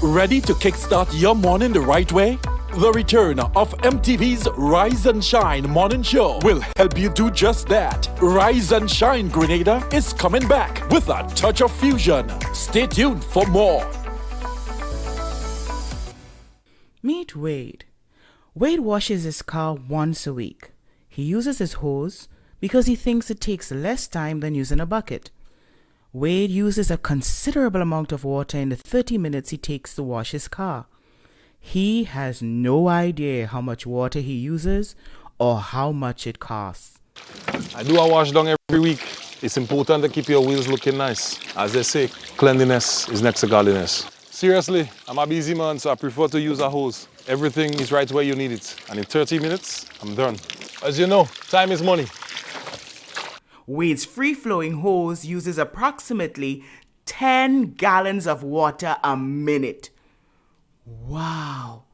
Ready to kickstart your morning the right way? The return of MTV's Rise and Shine morning show will help you do just that. Rise and Shine Grenada is coming back with a touch of fusion. Stay tuned for more. Meet Wade. Wade washes his car once a week. He uses his hose because he thinks it takes less time than using a bucket. Wade uses a considerable amount of water in the 30 minutes he takes to wash his car. He has no idea how much water he uses or how much it costs. I do a wash down every week. It's important to keep your wheels looking nice. As they say, cleanliness is next to godliness. Seriously, I'm a busy man, so I prefer to use a hose. Everything is right where you need it. And in 30 minutes, I'm done. As you know, time is money. Wade's free-flowing hose uses approximately 10 gallons of water a minute. Wow.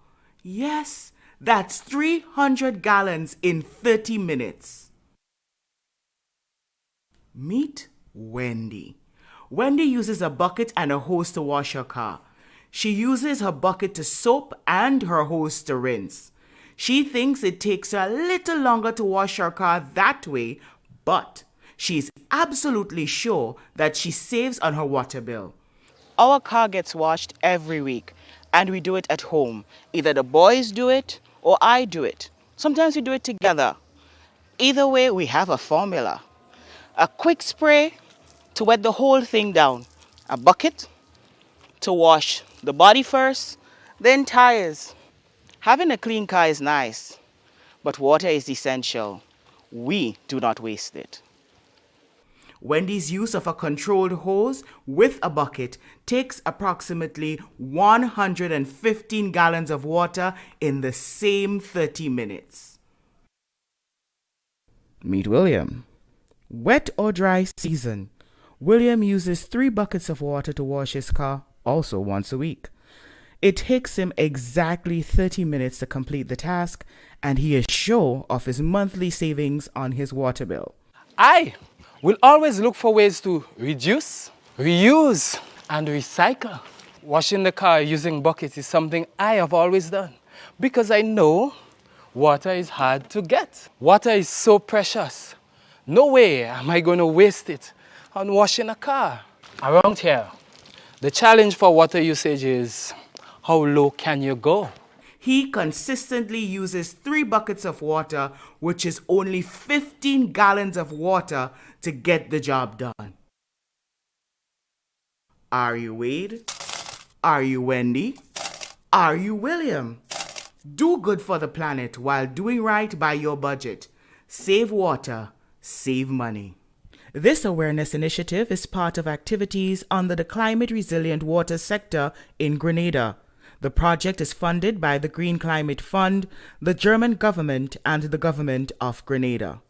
Yes, that's 300 gallons in 30 minutes. Meet Wendy. Wendy uses a bucket and a hose to wash her car. She uses her bucket to soap and her hose to rinse. She thinks it takes her a little longer to wash her car that way, but she's absolutely sure that she saves on her water bill. Our car gets washed every week, and we do it at home. Either the boys do it or I do it. Sometimes we do it together. Either way, we have a formula. A quick spray to wet the whole thing down. A bucket to wash the body first, then tires. Having a clean car is nice, but water is essential. We do not waste it. Wendy's use of a controlled hose with a bucket takes approximately 115 gallons of water in the same 30 minutes. Meet William. Wet or dry season. William uses 3 buckets of water to wash his car, also once a week. It takes him exactly 30 minutes to complete the task, and he is sure of his monthly savings on his water bill. I will always look for ways to reduce, reuse, and recycle. Washing the car using buckets is something I have always done because I know water is hard to get. Water is so precious. No way am I going to waste it on washing a car. Around here, the challenge for water usage is how low can you go? He consistently uses 3 buckets of water, which is only 15 gallons of water to get the job done. Are you Wade? Are you Wendy? Are you William? Do good for the planet while doing right by your budget. Save water, save money. This awareness initiative is part of activities under the Climate Resilient Water sector in Grenada. The project is funded by the Green Climate Fund, the German government, and the government of Grenada.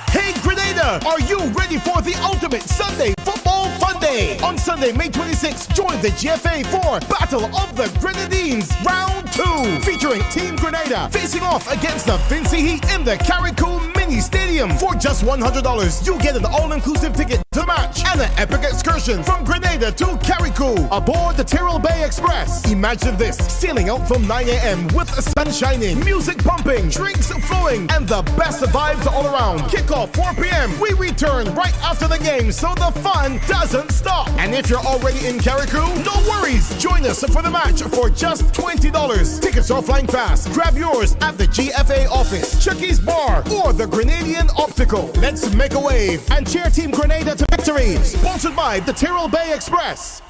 Hey Grenada, are you ready for the ultimate Sunday football fun day? On Sunday, May 26th, join the GFA for Battle of the Grenadines Round 2, featuring Team Grenada facing off against the Vinci Heat in the Carriacou Mini Stadium. For just $100, you get an all-inclusive ticket to match and an epic excursion from Grenada to Carriacou aboard the Tyrrell Bay Express. Imagine this, sailing out from 9 a.m. with the sun shining, music pumping, drinks flowing, and the best vibes all around. Kickoff 4 p.m. We return right after the game, so the fun doesn't stop. And if you're already in Carriacou, no worries. Join us for the match for just $20. Tickets are flying fast. Grab yours at the GFA office, Chucky's Bar, or the Grenadian Optical. Let's make a wave and cheer Team Grenada to victory. Sponsored by the Tyrrell Bay Express.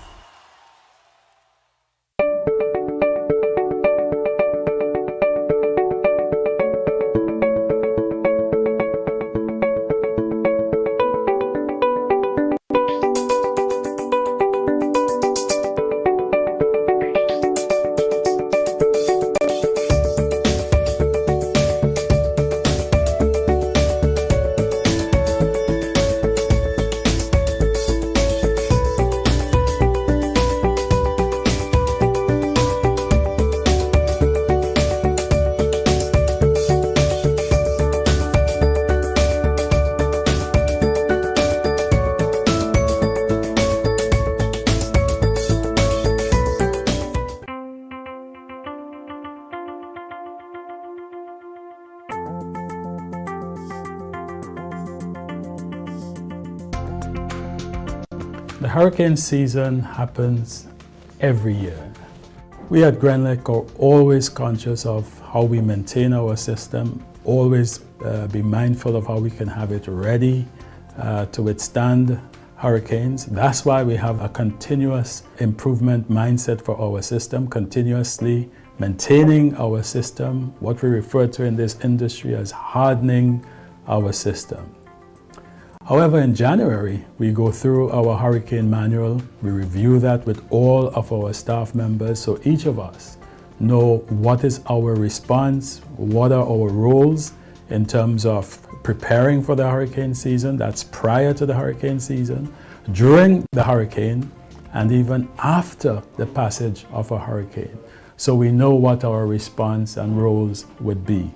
hurricane season happens every year. We at Grenlec are always conscious of how we maintain our system, always be mindful of how we can have it ready to withstand hurricanes. That's why we have a continuous improvement mindset for our system, continuously maintaining our system, what we refer to in this industry as hardening our system. However, in January, we go through our hurricane manual. We review that with all of our staff members, so each of us know what is our response, what are our roles in terms of preparing for the hurricane season. That's prior to the hurricane season, during the hurricane, and even after the passage of a hurricane. So we know what our response and roles would be.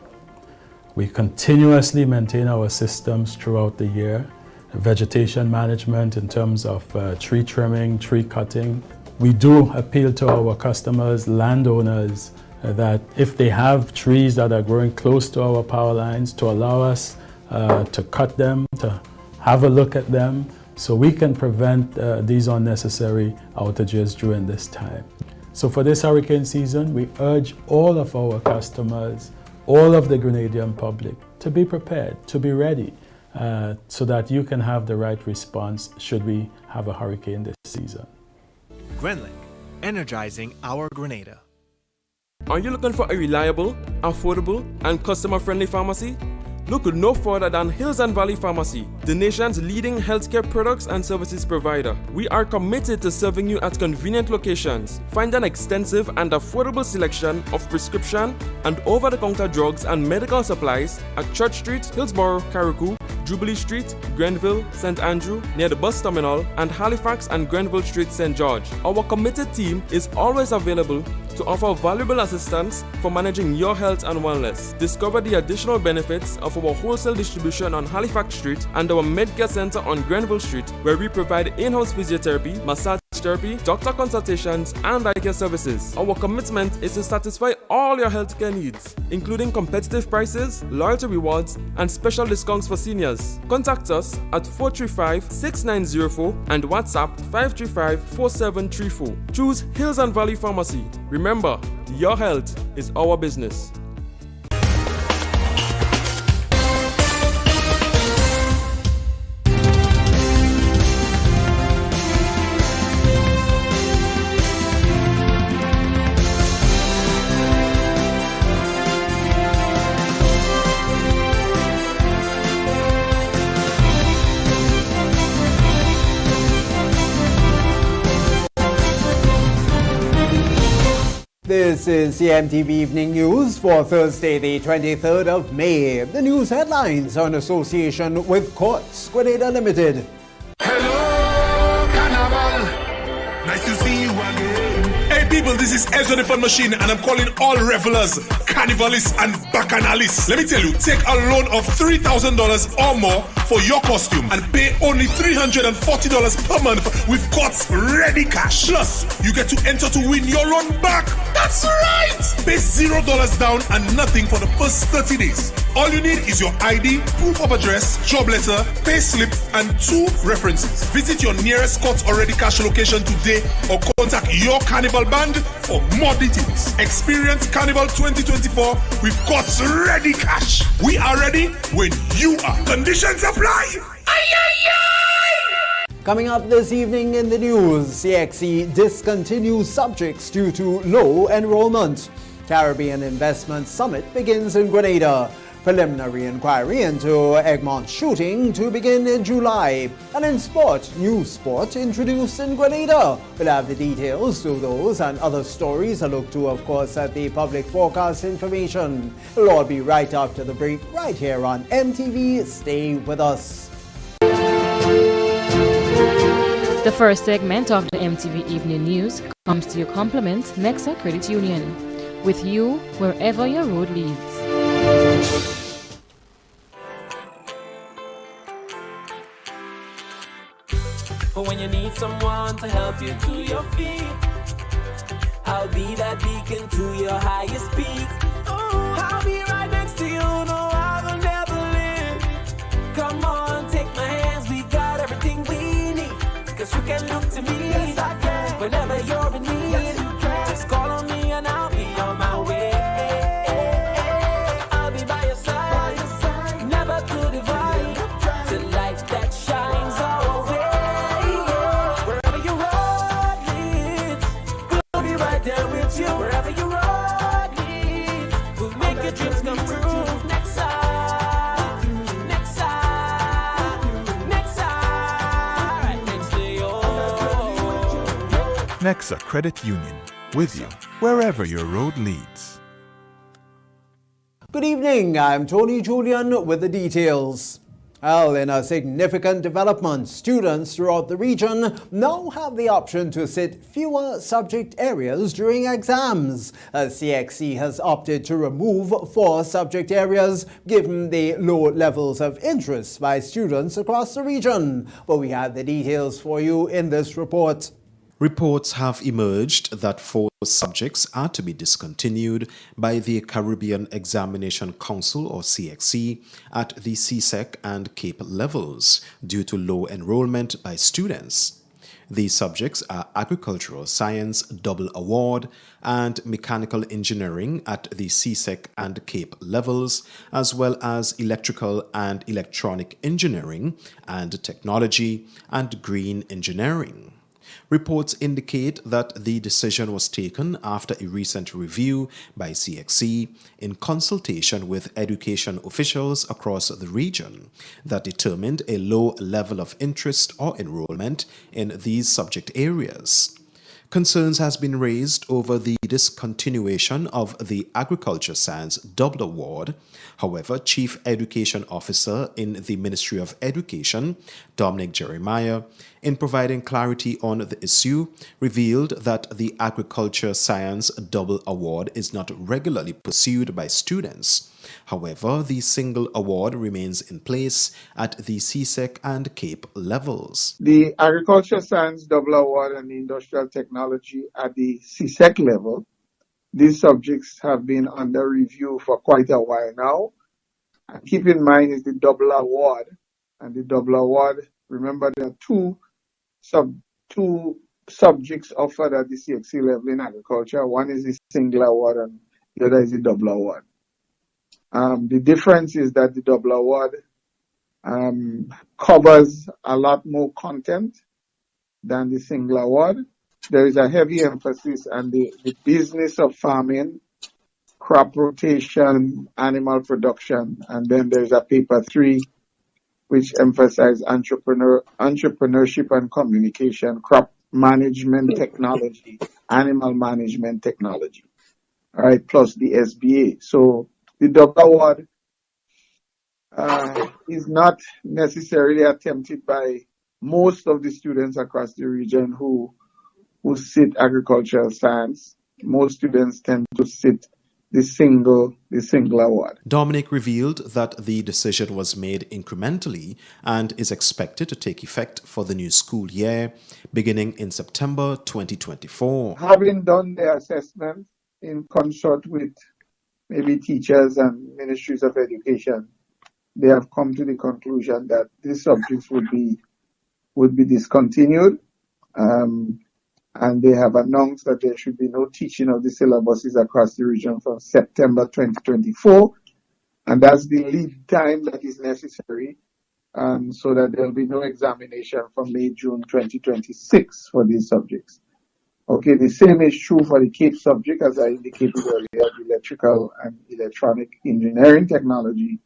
We continuously maintain our systems throughout the year. Vegetation management in terms of tree trimming, tree cutting. We do appeal to our customers, landowners, that if they have trees that are growing close to our power lines, to allow us to cut them, to have a look at them, so we can prevent these unnecessary outages during this time. So for this hurricane season, we urge all of our customers, all of the Grenadian public, to be prepared, to be ready, so that you can have the right response should we have a hurricane this season. Grenlec, energizing our Grenada. Are you looking for a reliable, affordable, and customer-friendly pharmacy? Look no further than Hills and Valley Pharmacy, the nation's leading healthcare products and services provider. We are committed to serving you at convenient locations. Find an extensive and affordable selection of prescription and over-the-counter drugs and medical supplies at Church Street, Hillsborough, Carriacou, Jubilee Street, Grenville, St. Andrew, near the bus terminal, and Halifax and Grenville Street, St. George. Our committed team is always available to offer valuable assistance for managing your health and wellness. Discover the additional benefits of our wholesale distribution on Halifax Street and our Medcare Center on Grenville Street, where we provide in-house physiotherapy, massage therapy, doctor consultations, and eye care services. Our commitment is to satisfy all your healthcare needs, including competitive prices, loyalty rewards, and special discounts for seniors. Contact us at 435-6904 and WhatsApp 535-4734. Choose Hills and Valley Pharmacy. Remember, your health is our business. This is the MTV Evening News for Thursday, the 23rd of May. The news headlines are in association with Courts Grenada Limited. Hello, Carnival. Nice to see you again. Hey people, this is Ezra the Fun Machine, and I'm calling all revelers, carnivalists, and bacchanalists. Let me tell you, take a loan of $3,000 or more for your costume and pay only $340 per month with Courts ready cash. Plus, you get to enter to win your loan back. That's right! Pay $0 down and nothing for the first 30 days. All you need is your ID, proof of address, job letter, pay slip, and 2 references. Visit your nearest Courts Already Cash location today or contact your Carnival band for more details. Experience Carnival 2024 with Courts Ready Cash. We are ready when you are. Conditions apply. Coming up this evening in the news, CXC discontinues subjects due to low enrollment. Caribbean Investment Summit begins in Grenada. Preliminary inquiry into Egmont shooting to begin in July. And in sport, new sport introduced in Grenada. We'll have the details to those and other stories. A look to, of course, at the public forecast information. It'll all be right after the break, right here on MTV. Stay with us. The first segment of the MTV Evening News comes to you compliment Nexa Credit Union. With you wherever your road leads. When you need someone to help you to your feet, I'll be that beacon to your highest peak. I'll be right next to you, no, I will never leave. Come on, take my hands, we got everything we need. Cause you can look to whenever you're in need. Just call on me and I'll be on my way. I'll be by your side, never to divide, the light that shines our way. Wherever your road leads, we'll be right there with you. Wherever your road leads, we'll make your dreams come true. Next side, next side, next side, right next to you. Nexa Credit Union, with you wherever your road leads. Good evening, I'm Tony Julian with the details. Well, in a significant development, students throughout the region now have the option to sit fewer subject areas during exams. CXC has opted to remove 4 subject areas given the low levels of interest by students across the region. But we have the details for you in this report. Reports have emerged that 4 subjects are to be discontinued by the Caribbean Examination Council, or CXC, at the CSEC and CAPE levels due to low enrollment by students. These subjects are Agricultural Science Double Award and Mechanical Engineering at the CSEC and CAPE levels, as well as Electrical and Electronic Engineering and Technology and Green Engineering. Reports indicate that the decision was taken after a recent review by CXC in consultation with education officials across the region that determined a low level of interest or enrollment in these subject areas. Concerns has been raised over the discontinuation of the Agriculture Science Double Award. However, Chief Education Officer in the Ministry of Education, Dominic Jeremiah, in providing clarity on the issue, revealed that the Agriculture Science Double Award is not regularly pursued by students. However, the single award remains in place at the CSEC and CAPE levels. The Agriculture Science Double Award and the Industrial Technology at the CSEC level, these subjects have been under review for quite a while now. And keep in mind is the Double Award. And the Double Award, remember there are two subjects offered at the CXC level in agriculture. One is the single award and the other is the Double Award. The difference is that the Double Award covers a lot more content than the single award. There is a heavy emphasis on the business of farming, crop rotation, animal production, and then there's a paper 3 which emphasizes entrepreneurship and communication, crop management technology, animal management technology, all right, plus the SBA. So the Double Award is not necessarily attempted by most of the students across the region who sit agricultural science. Most students tend to sit the single award. Dominic revealed that the decision was made incrementally and is expected to take effect for the new school year beginning in September 2024. Having done the assessment in consort with maybe teachers and ministries of education, they have come to the conclusion that these subjects would be discontinued. And they have announced that there should be no teaching of the syllabuses across the region from September 2024. And that's the lead time that is necessary, so that there will be no examination from May, June 2026 for these subjects. Okay, the same is true for the CAPE subject, as I indicated earlier, the electrical and electronic engineering technology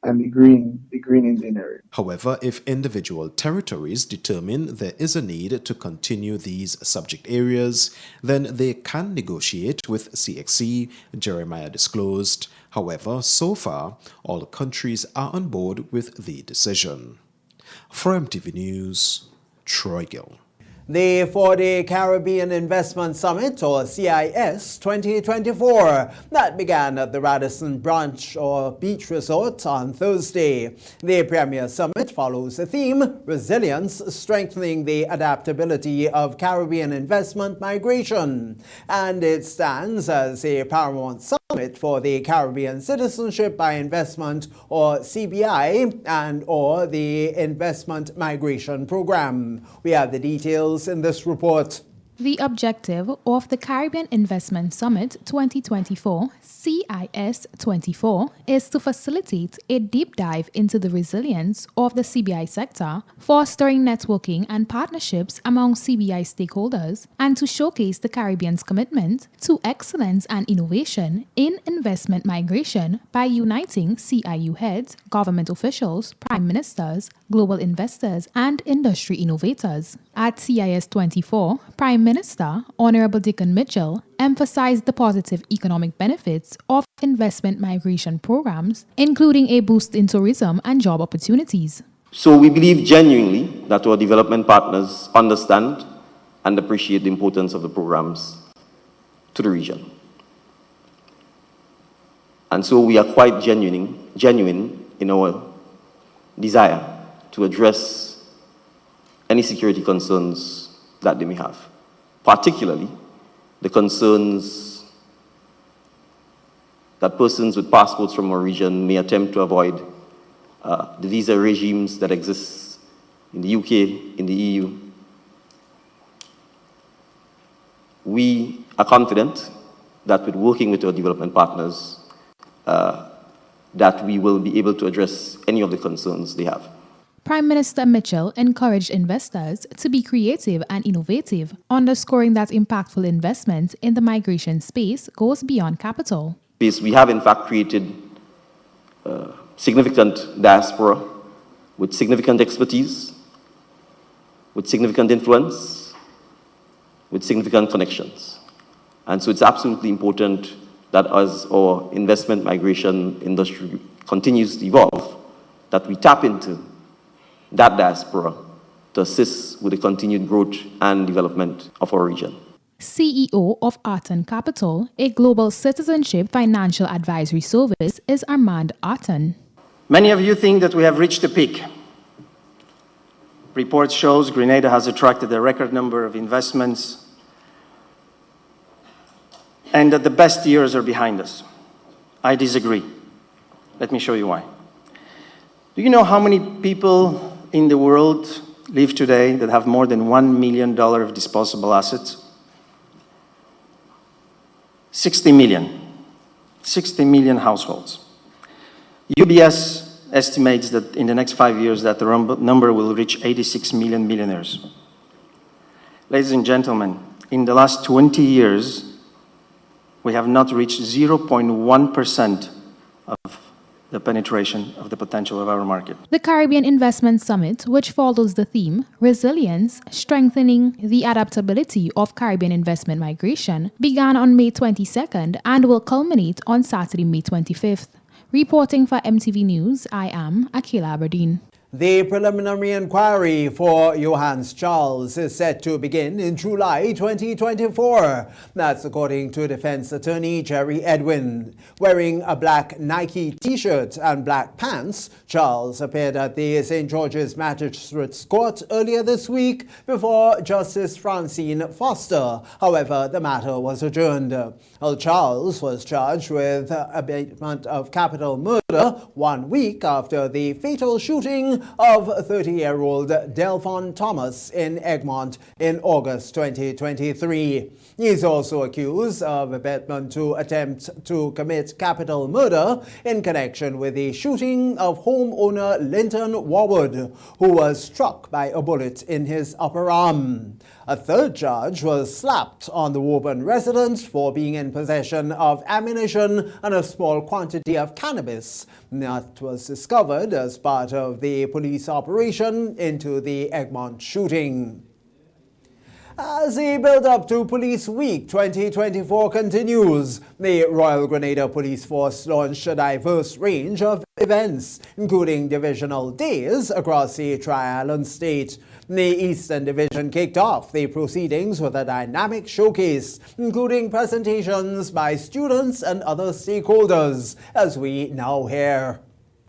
and the green engineering. However, if individual territories determine there is a need to continue these subject areas, then they can negotiate with CXC, Jeremiah disclosed. However, so far, all countries are on board with the decision. For MTV News, Troy Gill. The 4-day Caribbean Investment Summit, or CIS 2024, that began at the Radisson Branch or Beach Resort on Thursday. The Premier Summit follows the theme, Resilience, Strengthening the Adaptability of Caribbean Investment Migration. And it stands as a paramount summit for the Caribbean Citizenship by Investment, or CBI, and or the Investment Migration Program. We have the details in this report. The objective of the Caribbean Investment Summit 2024, CIS24, is to facilitate a deep dive into the resilience of the CBI sector, fostering networking and partnerships among CBI stakeholders, and to showcase the Caribbean's commitment to excellence and innovation in investment migration by uniting CIU heads, government officials, prime ministers, global investors, and industry innovators. At CIS24, Prime Minister Honorable Dickon Mitchell emphasized the positive economic benefits of investment migration programs, including a boost in tourism and job opportunities. So we believe genuinely that our development partners understand and appreciate the importance of the programs to the region. And so we are quite genuine in our desire to address any security concerns that they may have, particularly the concerns that persons with passports from our region may attempt to avoid the visa regimes that exist in the UK, in the EU. We are confident that with working with our development partners, that we will be able to address any of the concerns they have. Prime Minister Mitchell encouraged investors to be creative and innovative, underscoring that impactful investment in the migration space goes beyond capital. We have in fact created significant diaspora with significant expertise, with significant influence, with significant connections. And so it's absolutely important that as our investment migration industry continues to evolve, that we tap into that diaspora to assist with the continued growth and development of our region. CEO of Arton Capital, a global citizenship financial advisory service, is Armand Arton. Many of you think that we have reached a peak. Report shows Grenada has attracted a record number of investments and that the best years are behind us. I disagree. Let me show you why. Do you know how many people in the world live today that have more than $1 million of disposable assets? 60 million. 60 million households. UBS estimates that in the next 5 years that the number will reach 86 million millionaires. Ladies and gentlemen, in the last 20 years, we have not reached 0.1% of the penetration of the potential of our market. The Caribbean Investment Summit, which follows the theme, Resilience, Strengthening the Adaptability of Caribbean Investment Migration, began on May 22nd and will culminate on Saturday, May 25th. Reporting for MTV News, I am Akila Aberdeen. The preliminary inquiry for Johannes Charles is set to begin in July 2024. That's according to Defense Attorney Jerry Edwin. Wearing a black Nike t-shirt and black pants, Charles appeared at the St. George's Magistrates Court earlier this week before Justice Francine Foster. However, the matter was adjourned. Charles was charged with abatement of capital murder 1 week after the fatal shooting of 30-year-old Delphon Thomas in Egmont in August 2023. He is also accused of abetment to attempt to commit capital murder in connection with the shooting of homeowner Linton Warwood, who was struck by a bullet in his upper arm. A third charge was slapped on the Woburn resident for being in possession of ammunition and a small quantity of cannabis that was discovered as part of the police operation into the Egmont shooting. As the build-up to Police Week 2024 continues, the Royal Grenada Police Force launched a diverse range of events, including divisional days across the Tri-Island state. The Eastern Division kicked off the proceedings with a dynamic showcase, including presentations by students and other stakeholders, as we now hear.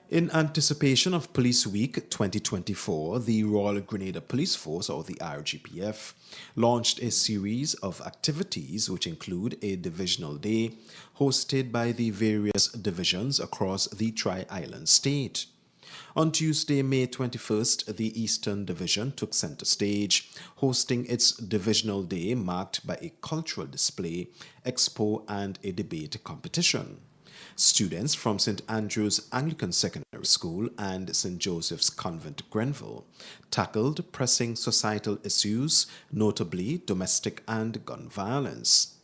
In anticipation of Police Week 2024, the Royal Grenada Police Force, or the RGPF, launched a series of activities which include a divisional day hosted by the various divisions across the Tri-Island state. On Tuesday, May 21st, the Eastern Division took center stage, hosting its divisional day marked by a cultural display, expo, and a debate competition. Students from St. Andrew's Anglican Secondary School and St. Joseph's Convent, Grenville, tackled pressing societal issues, notably domestic and gun violence.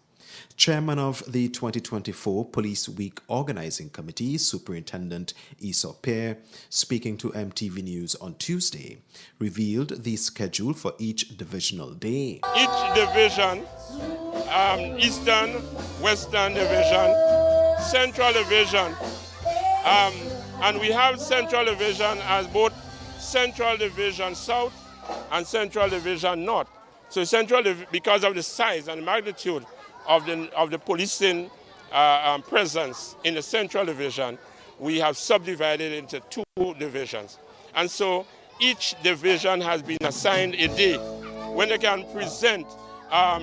Chairman of the 2024 Police Week Organizing Committee, Superintendent Esau Pear, speaking to MTV News on Tuesday, revealed the schedule for each divisional day. Each division, Eastern, Western Division, Central Division, and we have Central Division as both Central Division South and Central Division North. So because of the size and magnitude of the policing presence in the Central Division, we have subdivided into 2 divisions. And so each division has been assigned a day when they can present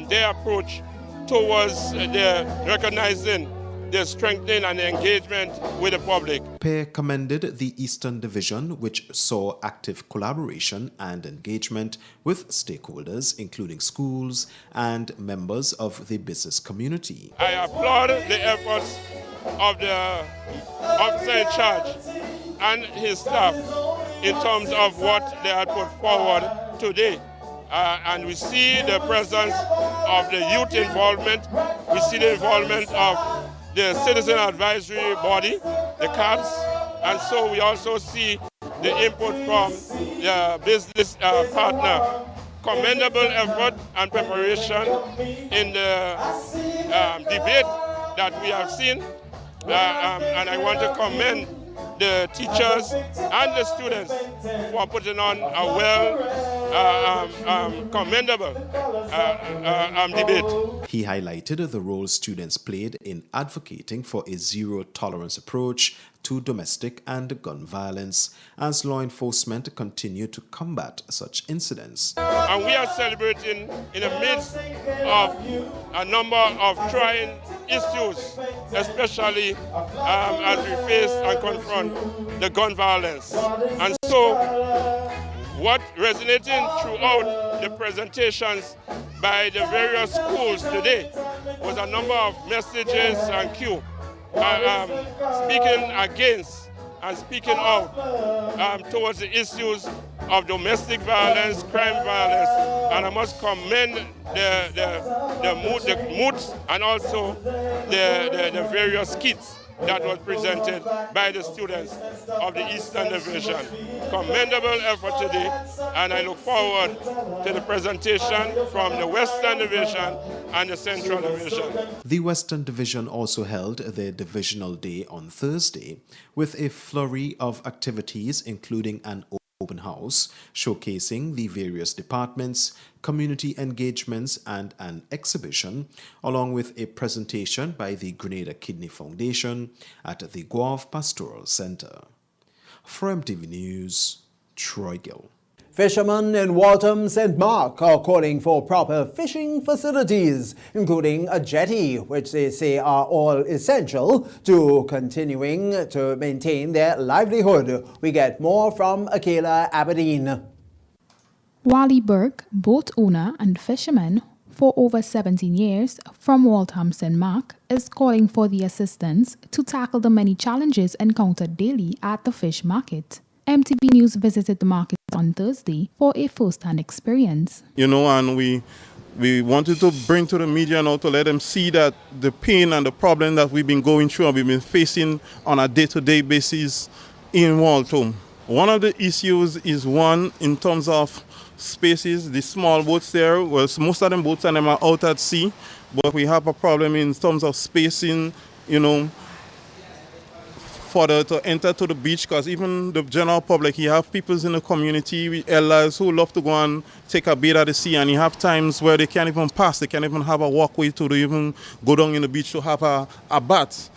their approach towards recognizing the strengthening and the engagement with the public. Pear commended the Eastern Division, which saw active collaboration and engagement with stakeholders, including schools and members of the business community. I applaud the efforts of the officer in charge and his staff in terms of what they had put forward today. And we see the presence of the youth involvement, we see the involvement of the citizen advisory body, the CADS, and so we also see the input from the business partner. Commendable effort and preparation in the debate that we have seen, and I want to commend the teachers and the students for putting on a commendable debate. He highlighted the role students played in advocating for a zero-tolerance approach to domestic and gun violence as law enforcement continue to combat such incidents. And we are celebrating in the midst of a number of trying issues, especially as we face and confront the gun violence. And so what resonating throughout the presentations by the various schools today was a number of messages and cues speaking against and speaking out towards the issues of domestic violence, crime violence, and I must commend the moods and also the various kits that was presented by the students of the Eastern Division. Commendable effort today, and I look forward to the presentation from the Western Division and the Central Division. The Western Division also held their divisional day on Thursday with a flurry of activities, including an open house showcasing the various departments, community engagements, and an exhibition, along with a presentation by the Grenada Kidney Foundation at the Guave Pastoral Center. For MTV News, Troy Gill. Fishermen in Waltham St. Mark are calling for proper fishing facilities, including a jetty, which they say are all essential to continuing to maintain their livelihood. We get more from Akela Aberdeen. Wally Burke, boat owner and fisherman for over 17 years from Waltham St. Mark, is calling for the assistance to tackle the many challenges encountered daily at the fish market. MTV News visited the market on Thursday for a first-hand experience. And we wanted to bring to the media now to let them see that the pain and the problem that we've been going through and we've been facing on a day-to-day basis in Waltham. One of the issues is one in terms of spaces, the small boats there. Well, most of them boats and them are out at sea, but we have a problem in terms of spacing, to enter to the beach, because even the general public, you have people in the community, elders who love to go and take a bait at the sea, and you have times where they can't even pass, they can't even have a walkway to even go down in the beach to have a bath.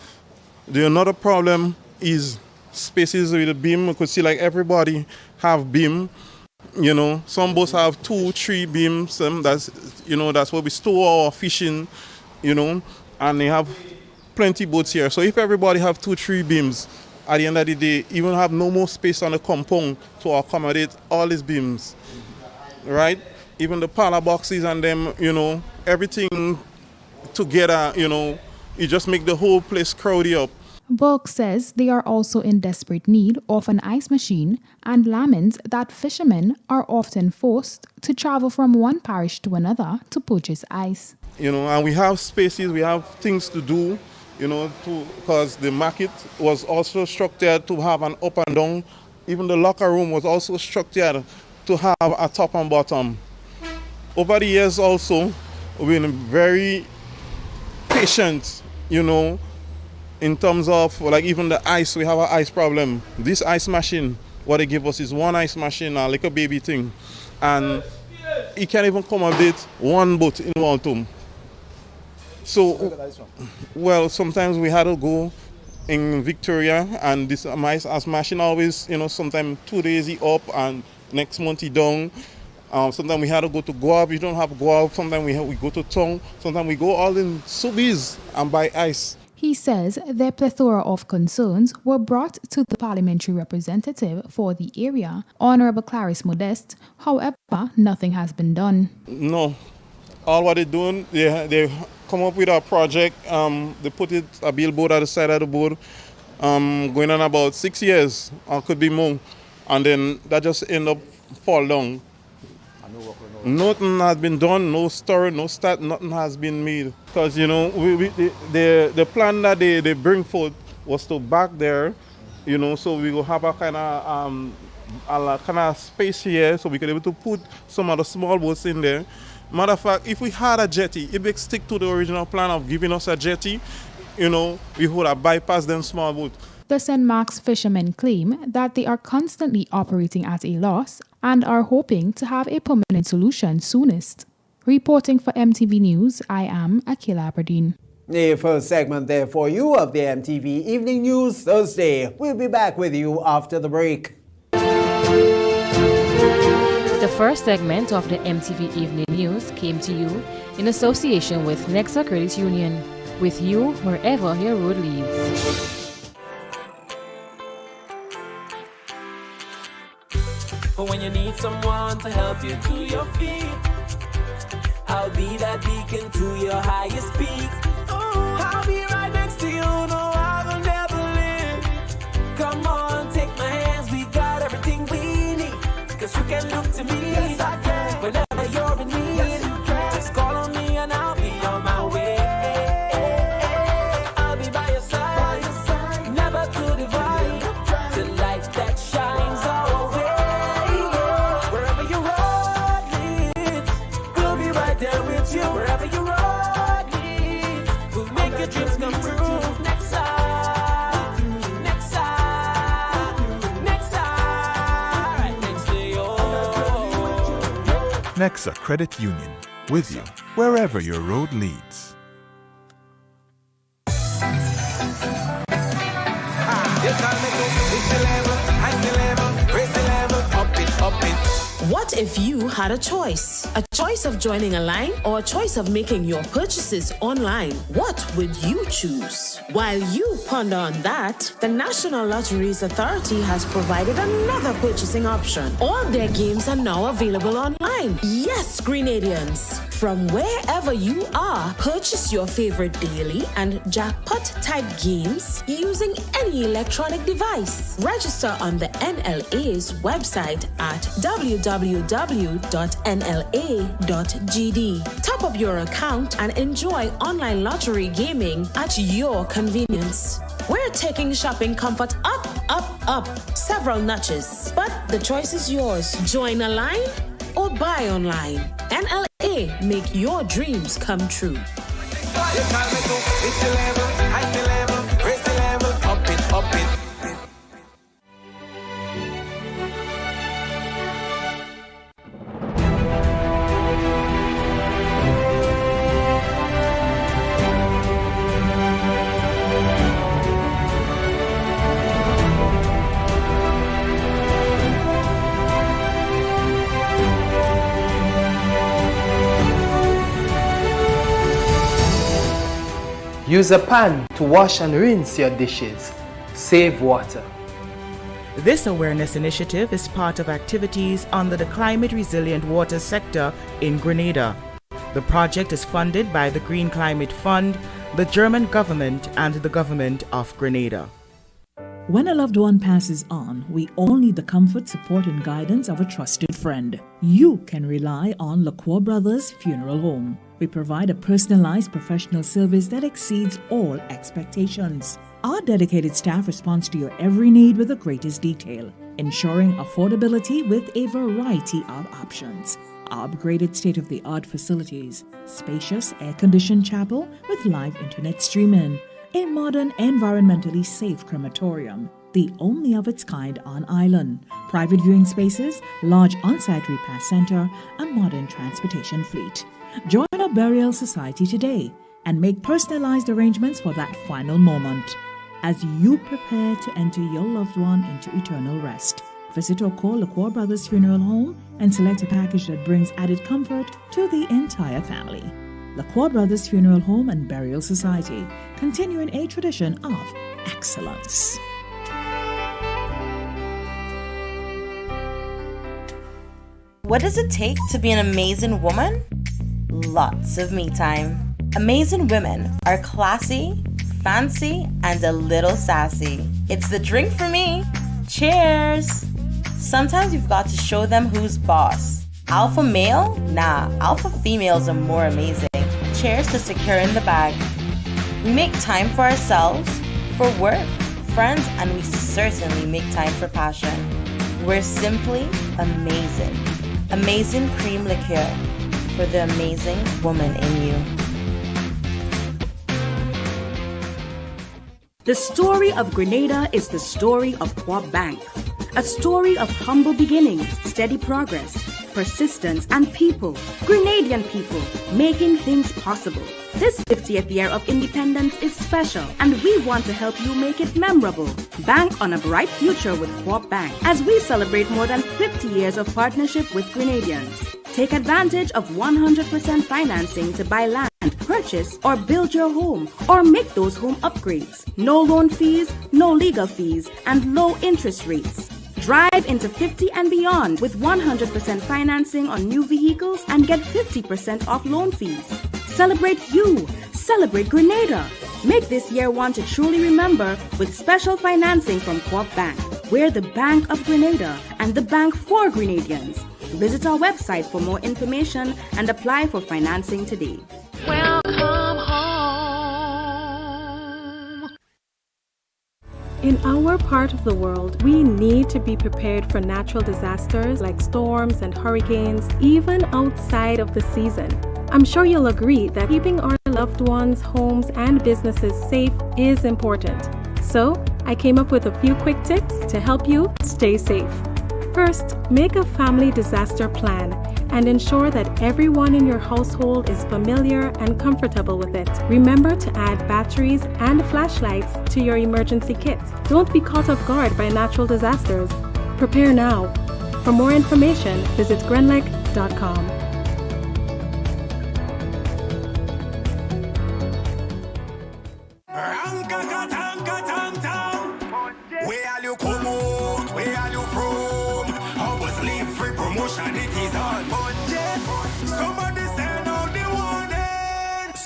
The another problem is spaces with a beam. You could see like everybody have beam. Some boats have 2, 3 beams. That's where we store our fishing. And they have plenty boats here. So if everybody have 2, 3 beams, at the end of the day, even have no more space on the compound to accommodate all these beams, right? Even the parlor boxes and them, everything together, it just make the whole place crowded up. Burke says they are also in desperate need of an ice machine and laments that fishermen are often forced to travel from one parish to another to purchase ice. And we have spaces, we have things to do, because the market was also structured to have an up and down. Even the locker room was also structured to have a top and bottom. Over the years also, we've been very patient, in terms of like even the ice. We have an ice problem. This ice machine, what they give us is one ice machine, like a baby thing. And it can't even accommodate one boat in one tomb. So, well, sometimes we had to go in Victoria, and this ice machine always, sometimes 2 days he up and next month he down. Sometimes we had to go to Guab. We don't have Guab. Sometimes we go to Tong. Sometimes we go all in Sobeys and buy ice. He says their plethora of concerns were brought to the parliamentary representative for the area, Honorable Clarice Modeste. However, nothing has been done. No. All what they're doing, they come up with a project. They put a billboard at the side of the board, going on about 6 years, or could be more. And then that just end up fall down. Nothing has been done, no story, no start, nothing has been made. Because, the plan that they bring forth was to back there, so we will have a kind of space here, so we could be able to put some of the small boats in there. Matter of fact, if we had a jetty, if they stick to the original plan of giving us a jetty, we would have bypassed them small boats. The St. Mark's fishermen claim that they are constantly operating at a loss and are hoping to have a permanent solution soonest. Reporting for MTV News, I am Akila Aberdeen. The first segment there for you of the MTV Evening News Thursday. We'll be back with you after the break. The first segment of the MTV Evening News came to you in association with Nexa Credit Union, with you wherever your road leads. For when you need someone to help you to your feet, I'll be that beacon to your highest peak. I'll be right next to you, no, I will never leave. Come on, take my hands, we got everything we need. Cause you can look to me, yes, I can. Whenever you're in need, yes, you can. Just call on me and I'll be on my way. I'll be by your side, never to divide. The light that shines our way. Wherever your road leads, we'll be right there with you. Wherever your road leads, we'll make your dreams come true. Next side, next side, next side, right next to you. Nexa Credit Union, with you wherever your road leads. What if you had a choice? A choice of joining a line or a choice of making your purchases online? What would you choose? While you ponder on that, the National Lotteries Authority has provided another purchasing option. All their games are now available online. Yes, Grenadians. From wherever you are, purchase your favorite daily and jackpot type games using any electronic device. Register on the NLA's website at www.nla.gd. Top up your account and enjoy online lottery gaming at your convenience. We're taking shopping comfort up, up, up several notches. But the choice is yours. Join a line or buy online. NLA, make your dreams come true. Use a pan to wash and rinse your dishes. save water. This awareness initiative is part of activities under the Climate Resilient Water sector in Grenada. The project is funded by the Green Climate Fund, the German government, and the government of Grenada. When a loved one passes on, we all need the comfort, support, and guidance of a trusted friend. You can rely on LaCroix Brothers Funeral Home. We provide a personalized professional service that exceeds all expectations. Our dedicated staff responds to your every need with the greatest detail, ensuring affordability with a variety of options. Our upgraded state-of-the-art facilities, spacious air-conditioned chapel with live internet streaming, a modern, environmentally safe crematorium, the only of its kind on island, private viewing spaces, large on-site repast center, a modern transportation fleet. Join our burial society today and make personalized arrangements for that final moment. As you prepare to enter your loved one into eternal rest, visit or call LaCroix Brothers Funeral Home and select a package that brings added comfort to the entire family. LaCroix Brothers Funeral Home and Burial Society, continuing a tradition of excellence. What does it take to be an amazing woman? Lots of me time. Amazing women are classy, fancy, and a little sassy. It's the drink for me. Cheers! Sometimes you've got to show them who's boss. Alpha male? Nah, alpha females are more amazing. Cheers to securing the bag. We make time for ourselves, for work, friends, and we certainly make time for passion. We're simply amazing. Amazing cream liqueur for the amazing woman in you. The story of Grenada is the story of Co-op Bank. A story of humble beginnings, steady progress, persistence, and people, Grenadian people, making things possible. This 50th year of independence is special, and we want to help you make it memorable. Bank on a bright future with Co-op Bank as we celebrate more than 50 years of partnership with Grenadians. Take advantage of 100% financing to buy land, purchase or build your home, or make those home upgrades. No loan fees, no legal fees, and low interest rates. Drive into 50 and beyond with 100% financing on new vehicles and get 50% off loan fees. Celebrate you. Celebrate Grenada. Make this year one to truly remember with special financing from Co-op Bank. We're the Bank of Grenada and the bank for Grenadians. Visit our website for more information and apply for financing today. Welcome home. In our part of the world, we need to be prepared for natural disasters like storms and hurricanes, even outside of the season. I'm sure you'll agree that keeping our loved ones, homes, and businesses safe is important. So, I came up with a few quick tips to help you stay safe. First, make a family disaster plan and ensure that everyone in your household is familiar and comfortable with it. Remember to add batteries and flashlights to your emergency kit. Don't be caught off guard by natural disasters. Prepare now. For more information, visit grenlec.com.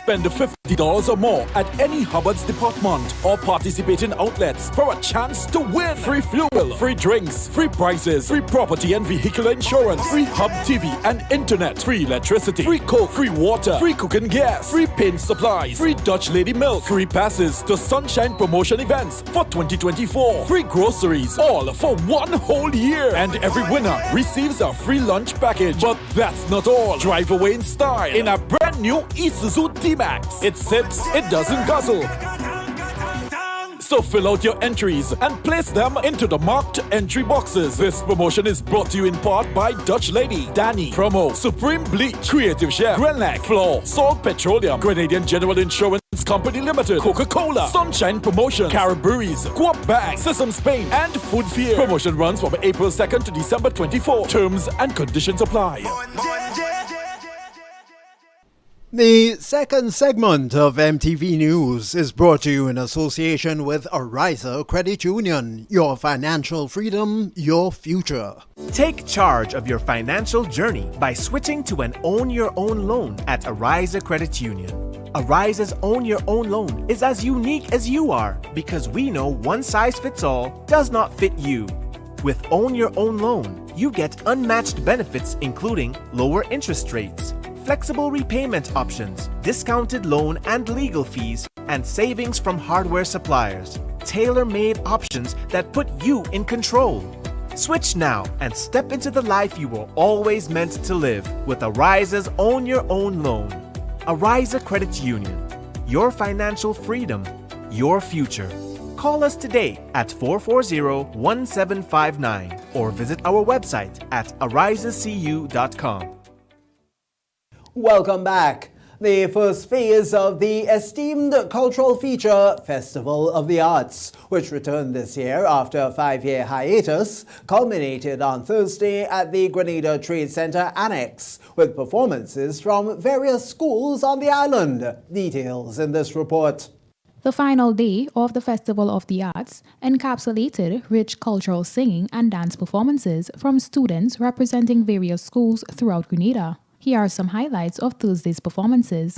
Spend $50 or more at any Hubbard's department or participating outlets for a chance to win free fuel, free drinks, free prizes, free property and vehicle insurance, free Hub TV and internet, free electricity, free coke, free water, free cooking gas, free paint supplies, free Dutch Lady milk, free passes to Sunshine promotion events for 2024, free groceries, all for one whole year. And every winner receives a free lunch package. But that's not all. Drive away in style in a brand new Isuzu D-Max. It sips, it doesn't guzzle. So fill out your entries and place them into the marked entry boxes. This promotion is brought to you in part by Dutch Lady, Danny, Promo, Supreme Bleach, Creative Chef, Grenlac, Floor, Salt Petroleum, Grenadian General Insurance Company Limited, Coca-Cola, Sunshine Promotion, Caribberies, Co-op Bank, Sesame Spain, and Food Fear. Promotion runs from April 2nd to December 24. Terms and conditions apply. The second segment of MTV News is brought to you in association with Ariza Credit Union. Your financial freedom, your future. Take charge of your financial journey by switching to an Own Your Own loan at Ariza Credit Union. Ariza's Own Your Own loan is as unique as you are because we know one size fits all does not fit you. With Own Your Own loan, you get unmatched benefits including lower interest rates, flexible repayment options, discounted loan and legal fees, and savings from hardware suppliers. Tailor-made options that put you in control. Switch now and step into the life you were always meant to live with Ariza's Own Your Own loan. Ariza Credit Union. Your financial freedom, your future. Call us today at 440-1759 or visit our website at arizacu.com. Welcome back. The first phase of the esteemed cultural feature Festival of the Arts, which returned this year after a 5-year hiatus, culminated on Thursday at the Grenada Trade Center Annex, with performances from various schools on the island. Details in this report. The final day of the Festival of the Arts encapsulated rich cultural singing and dance performances from students representing various schools throughout Grenada. Here are some highlights of Thursday's performances.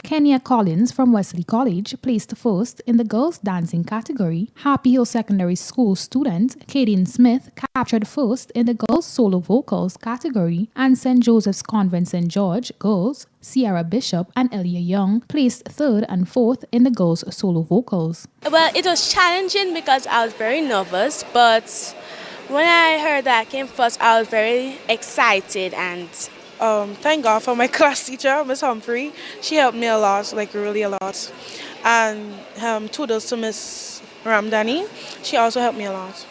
Kenya Collins from Wesley College placed first in the girls dancing category. Happy Hill Secondary School student Kadeen Smith captured first in the girls solo vocals category, and St. Joseph's Convent St. George girls Sierra Bishop and Elia Young placed third and fourth in the girls solo vocals. Well, it was challenging because I was very nervous, but when I heard that I came first, I was very excited and thank God for my class teacher, Miss Humphrey. She helped me a lot, like really a lot. And kudos to Miss Ramdani. She also helped me a lot.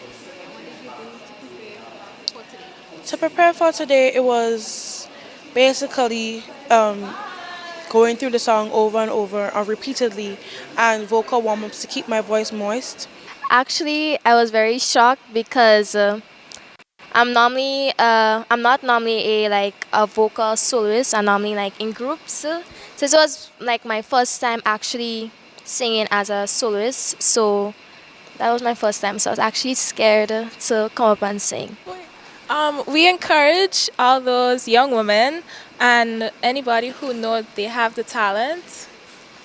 To prepare for today, it was basically going through the song over and over or repeatedly and vocal warm-ups to keep my voice moist. Actually, I was very shocked because I'm not normally a vocal soloist. I'm normally in groups. So this was my first time actually singing as a soloist. So that was my first time. So I was actually scared to come up and sing. We encourage all those young women and anybody who knows they have the talent.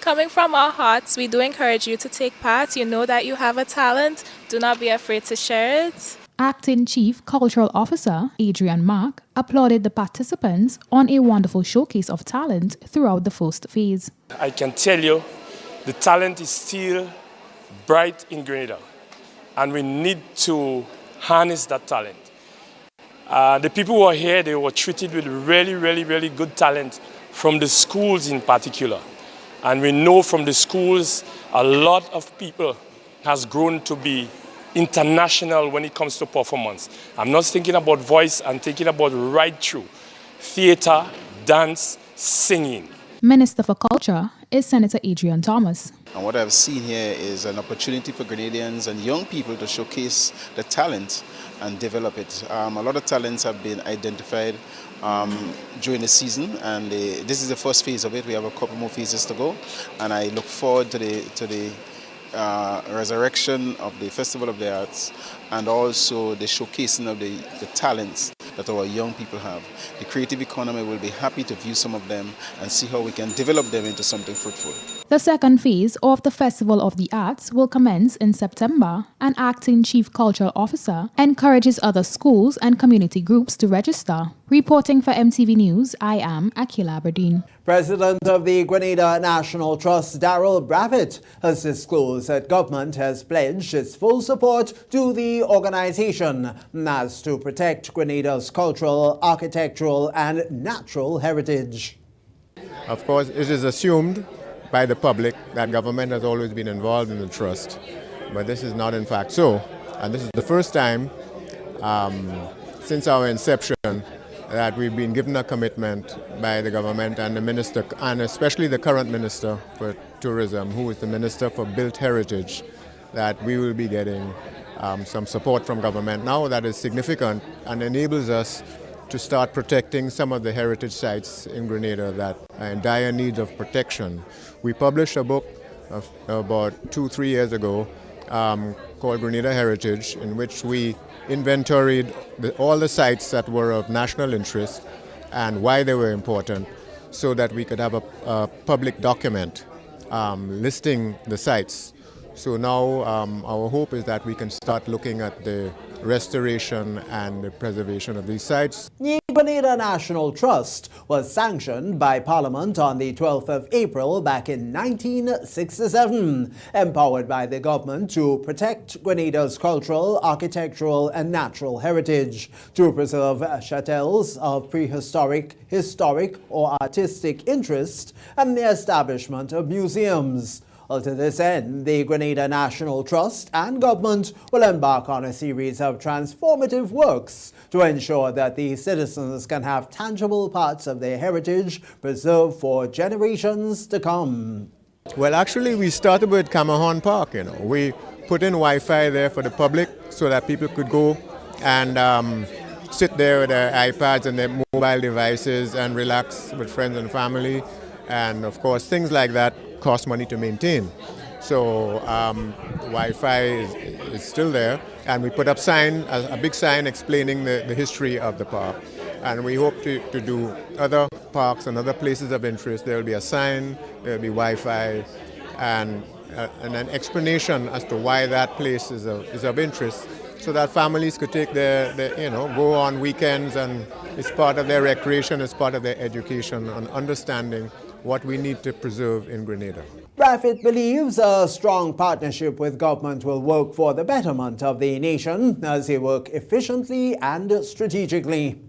Coming from our hearts, we do encourage you to take part. You know that you have a talent. Do not be afraid to share it. Acting Chief Cultural Officer Adrian Mark applauded the participants on a wonderful showcase of talent throughout the first phase. I can tell you the talent is still bright in Grenada and we need to harness that talent. The people who are here, they were treated with really, really, really good talent from the schools in particular. And we know from the schools a lot of people has grown to be international when it comes to performance. I'm not thinking about voice, I'm thinking about right through. Theater, dance, singing. Minister for Culture is Senator Adrian Thomas. And what I've seen here is an opportunity for Grenadians and young people to showcase the talent and develop it. A lot of talents have been identified during the season, and this is the first phase of it. We have a couple more phases to go, and I look forward to the resurrection of the Festival of the Arts and also the showcasing of the talents that our young people have. The creative economy will be happy to view some of them and see how we can develop them into something fruitful. The second phase of the Festival of the Arts will commence in September. An acting chief cultural officer encourages other schools and community groups to register. Reporting for MTV News, I am Akila Aberdeen. President of the Grenada National Trust, Darrell Bravitt, has disclosed that government has pledged its full support to the organization as to protect Grenada's cultural, architectural and natural heritage. Of course, it is assumed by the public that government has always been involved in the trust. but this is not in fact so. And this is the first time since our inception that we've been given a commitment by the government and the minister, and especially the current minister for tourism, who is the minister for built heritage, that we will be getting some support from government now that is significant and enables us to start protecting some of the heritage sites in Grenada that are in dire need of protection. We published a book about 2-3 years ago called Grenada Heritage, in which we inventoried all the sites that were of national interest and why they were important, so that we could have a public document listing the sites. So now our hope is that we can start looking at the restoration and the preservation of these sites. The Grenada National Trust was sanctioned by Parliament on the 12th of April back in 1967, empowered by the government to protect Grenada's cultural, architectural and natural heritage, to preserve chateaux of prehistoric, historic or artistic interest, and the establishment of museums. Well, to this end, the Grenada National Trust and government will embark on a series of transformative works to ensure that the citizens can have tangible parts of their heritage preserved for generations to come. Well, actually, we started with Camahon Park. We put in Wi-Fi there for the public so that people could go and sit there with their iPads and their mobile devices and relax with friends and family. And of course, things like that cost money to maintain. So Wi-Fi is still there, and we put up a big sign explaining the history of the park. And we hope to do other parks and other places of interest. There will be a sign, there will be Wi-Fi, and an explanation as to why that place is of interest, so that families could take go on weekends, and it's part of their recreation, it's part of their education and understanding what we need to preserve in Grenada. Raffit believes a strong partnership with government will work for the betterment of the nation as they work efficiently and strategically.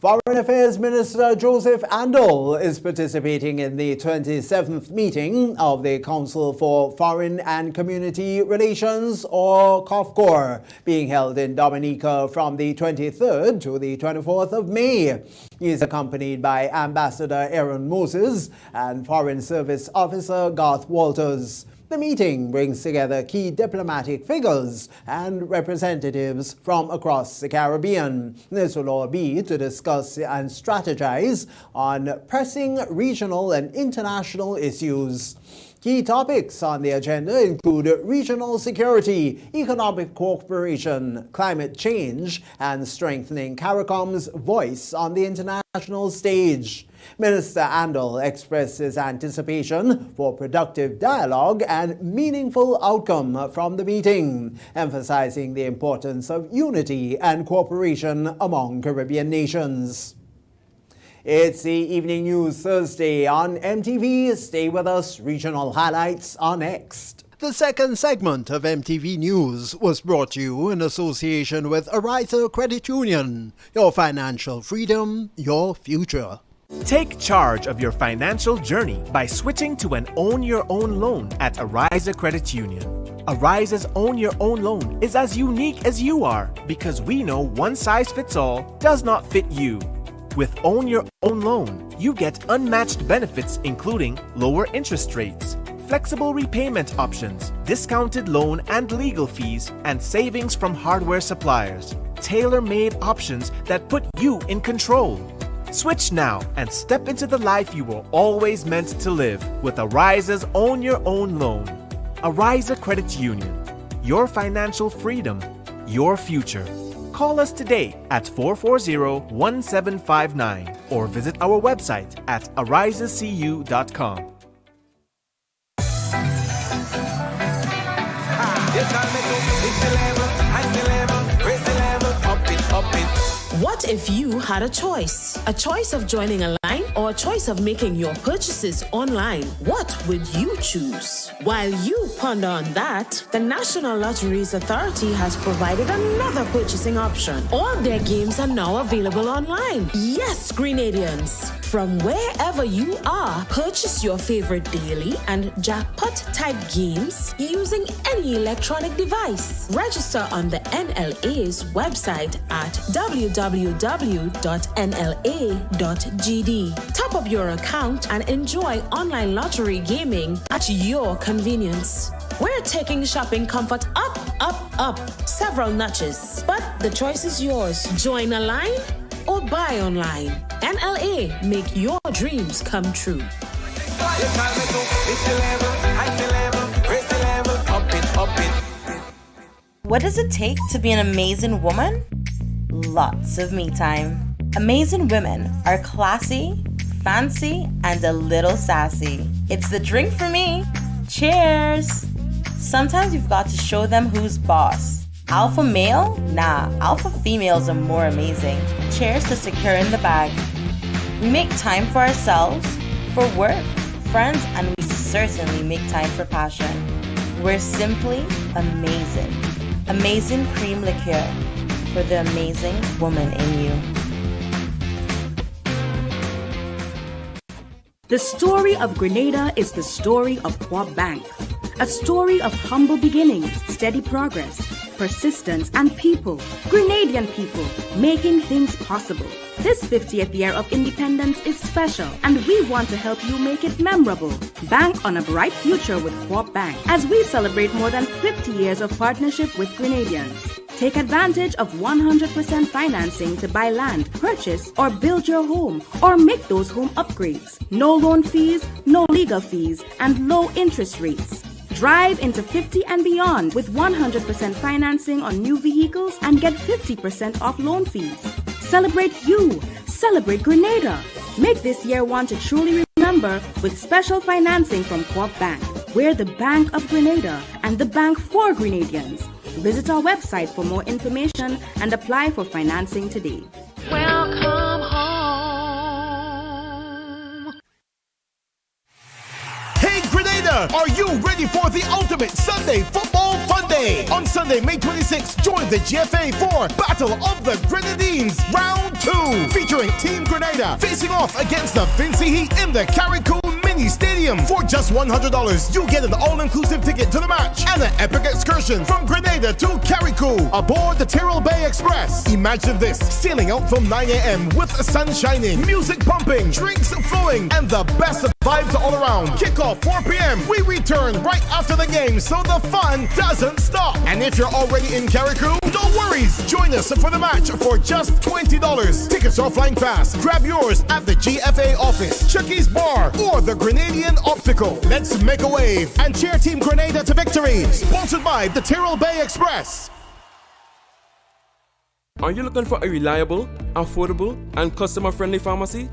Foreign Affairs Minister Joseph Andol is participating in the 27th meeting of the Council for Foreign and Community Relations, or COFCOR, being held in Dominica from the 23rd to the 24th of May. He is accompanied by Ambassador Aaron Moses and Foreign Service Officer Garth Walters. The meeting brings together key diplomatic figures and representatives from across the Caribbean. This will all be to discuss and strategize on pressing regional and international issues. Key topics on the agenda include regional security, economic cooperation, climate change, and strengthening CARICOM's voice on the international stage. Minister Andol expressed his anticipation for productive dialogue and meaningful outcome from the meeting, emphasizing the importance of unity and cooperation among Caribbean nations. It's the Evening News Thursday on MTV. Stay with us. Regional highlights are next. The second segment of MTV News was brought to you in association with Ariza Credit Union. Your financial freedom, your future. Take charge of your financial journey by switching to an Own Your Own loan at Ariza Credit Union. Ariza's Own Your Own loan is as unique as you are, because we know one size fits all does not fit you. With Own Your Own loan, you get unmatched benefits including lower interest rates, flexible repayment options, discounted loan and legal fees, and savings from hardware suppliers. Tailor-made options that put you in control. Switch now and step into the life you were always meant to live with Ariza's Own Your Own loan. Ariza Credit Union. Your financial freedom, your future. Call us today at 440-1759 or visit our website at arizacu.com. What if you had a choice? A choice of joining a line or a choice of making your purchases online? What would you choose? While you ponder on that, the National Lotteries Authority has provided another purchasing option. All their games are now available online. Yes, Grenadians. From wherever you are, purchase your favorite daily and jackpot-type games using any electronic device. Register on the NLA's website at www.nla.gd. Top up your account and enjoy online lottery gaming at your convenience. We're taking shopping comfort up, up, up several notches. But the choice is yours. Join a line or buy online. NLA, make your dreams come true. What does it take to be an amazing woman? Lots of me time. Amazing women are classy, fancy, and a little sassy. It's the drink for me. Cheers! Sometimes you've got to show them who's boss. Alpha male? Nah, alpha females are more amazing. Cheers to securing the bag. We make time for ourselves, for work, friends, and we certainly make time for passion. We're simply amazing. Amazing cream liqueur for the amazing woman in you. The story of Grenada is the story of Quab Bank. A story of humble beginnings, steady progress, persistence, and people. Grenadian people, making things possible. This 50th year of independence is special, and we want to help you make it memorable. Bank on a bright future with Quab Bank as we celebrate more than 50 years of partnership with Grenadians. Take advantage of 100% financing to buy land, purchase, or build your home, or make those home upgrades. No loan fees, no legal fees, and low interest rates. Drive into 50 and beyond with 100% financing on new vehicles and get 50% off loan fees. Celebrate you. Celebrate Grenada. Make this year one to truly remember with special financing from Quab Bank. We're the Bank of Grenada and the bank for Grenadians. Visit our website for more information and apply for financing today. Welcome home. Hey Grenada, are you ready for the ultimate Sunday football fun day? On Sunday, May 26th, join the GFA for Battle of the Grenadines Round 2, featuring Team Grenada facing off against the Vincy Heat in the Carriacou Mini Stadium. For just $100, you get an all-inclusive ticket to the match and an epic excursion from Grenada to Carriacou aboard the Tyrrell Bay Express. Imagine this, sailing out from 9 a.m. with the sun shining, music pumping, drinks flowing, and the best of vibes all around. Kickoff 4 p.m. We return right after the game, so the fun doesn't stop. And if you're already in Carriacou, no worries. Join us for the match for just $20. Tickets are flying fast. Grab yours at the GFA office, Chucky's Bar, or the Grenadian Optical. Let's make a wave and cheer Team Grenada to victory. Sponsored by the Tyrrell Bay Express. Are you looking for a reliable, affordable, and customer-friendly pharmacy?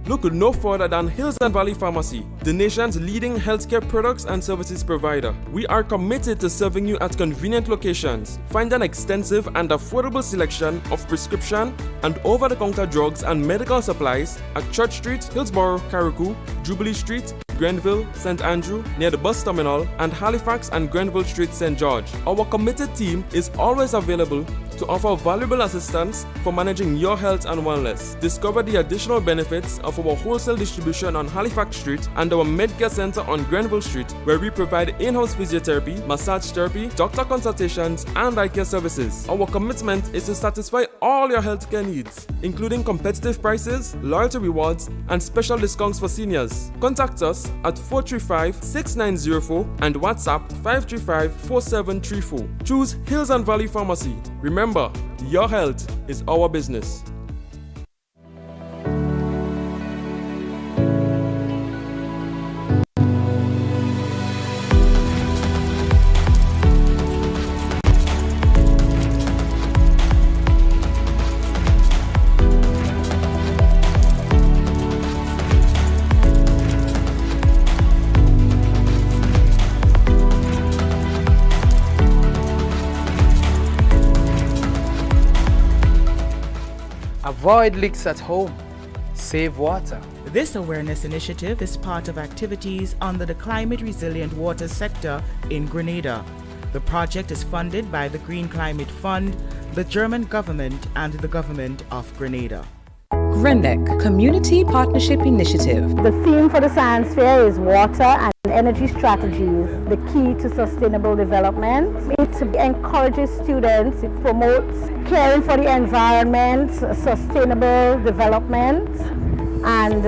Look no further than Hills and Valley Pharmacy, the nation's leading healthcare products and services provider. We are committed to serving you at convenient locations. Find an extensive and affordable selection of prescription and over-the-counter drugs and medical supplies at Church Street, Hillsborough, Carriacou, Jubilee Street, Grenville, St. Andrew, near the bus terminal, and Halifax and Grenville Street, St. George. Our committed team is always available to offer valuable assistance for managing your health and wellness. Discover the additional benefits of our wholesale distribution on Halifax Street and our Medcare Center on Grenville Street, where we provide in-house physiotherapy, massage therapy, doctor consultations, and eye care services. Our commitment is to satisfy all your healthcare needs, including competitive prices, loyalty rewards, and special discounts for seniors. Contact us at 435-6904 and WhatsApp 535-4734. Choose Hills and Valley Pharmacy. Remember, your health is our business. Avoid leaks at home. Save water. This awareness initiative is part of activities under the Climate Resilient Water sector in Grenada. The project is funded by the Green Climate Fund, the German government, and the government of Grenada. GRENDEC Community Partnership Initiative. The theme for the science fair is water and energy strategies, the key to sustainable development. It encourages students, it promotes caring for the environment, sustainable development, and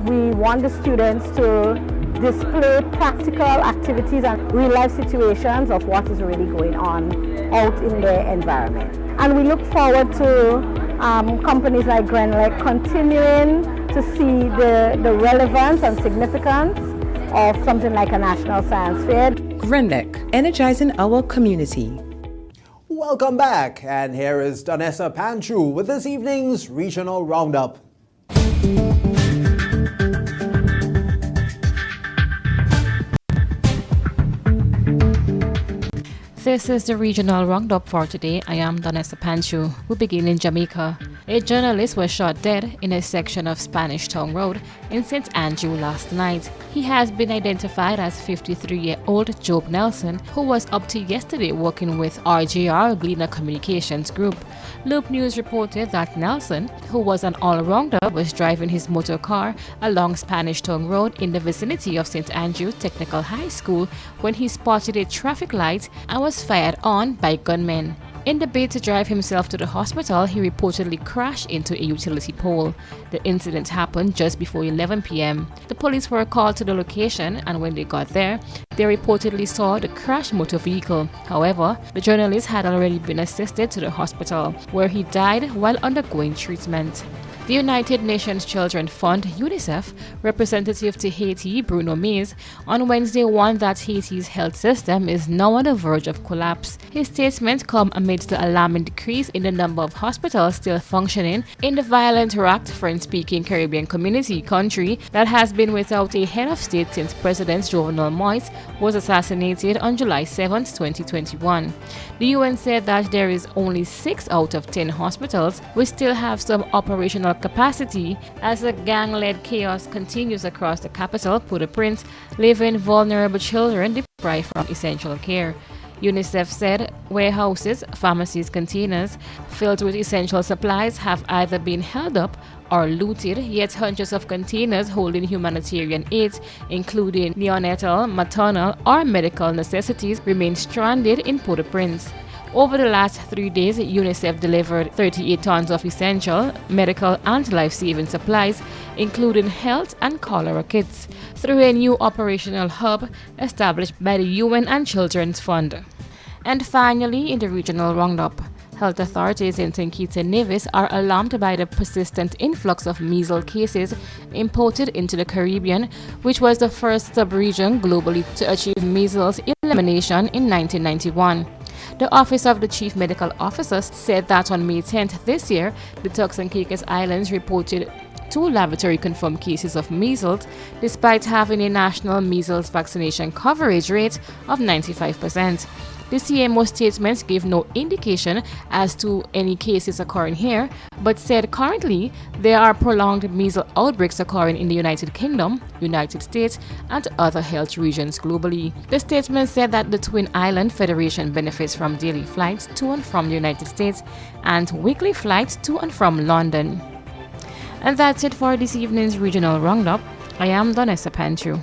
we want the students to display practical activities and real-life situations of what is really going on out in their environment. And we look forward to companies like GRENDEC continuing to see the relevance and significance of something like a national science fair. GRENDEC, energizing our community. Welcome back, and here is Danessa Panchu with this evening's Regional Roundup. This is the Regional Roundup for today. I am Danessa Panchu. We begin in Jamaica. A journalist was shot dead in a section of Spanish Town Road in St. Andrew last night. He has been identified as 53-year-old Job Nelson, who was up to yesterday working with RJR Gleaner Communications Group. Loop News reported that Nelson, who was an all-rounder, was driving his motor car along Spanish Town Road in the vicinity of St. Andrew Technical High School when he spotted a traffic light and was fired on by gunmen. In the bid to drive himself to the hospital, he reportedly crashed into a utility pole. The incident happened just before 11 p.m. The police were called to the location, and when they got there, they reportedly saw the crashed motor vehicle. However, the journalist had already been assisted to the hospital, where he died while undergoing treatment. The United Nations Children's Fund, UNICEF, representative to Haiti, Bruno Mays, on Wednesday warned that Haiti's health system is now on the verge of collapse. His statement comes amidst the alarming decrease in the number of hospitals still functioning in the violent racked French-speaking Caribbean community country that has been without a head of state since President Jovenel Moïse was assassinated on July 7, 2021. The UN said that there is only 6 out of 10 hospitals which still have some operational capacity as the gang-led chaos continues across the capital, Port-au-Prince, leaving vulnerable children deprived from essential care. UNICEF said warehouses, pharmacies, containers filled with essential supplies have either been held up or looted, yet hundreds of containers holding humanitarian aid, including neonatal, maternal, or medical necessities, remain stranded in Port-au-Prince. Over the last 3 days, UNICEF delivered 38 tons of essential, medical, and life-saving supplies, including health and cholera kits, through a new operational hub established by the UN and Children's Fund. And finally, in the regional roundup, health authorities in St. Kitts and Nevis are alarmed by the persistent influx of measles cases imported into the Caribbean, which was the first sub-region globally to achieve measles elimination in 1991. The Office of the Chief Medical Officer said that on May 10th this year, the Turks and Caicos Islands reported 2 laboratory-confirmed cases of measles, despite having a national measles vaccination coverage rate of 95%. The CMO statement gave no indication as to any cases occurring here, but said currently there are prolonged measles outbreaks occurring in the United Kingdom, United States, and other health regions globally. The statement said that the Twin Island Federation benefits from daily flights to and from the United States and weekly flights to and from London. And that's it for this evening's Regional Roundup. I am Danessa Panchu.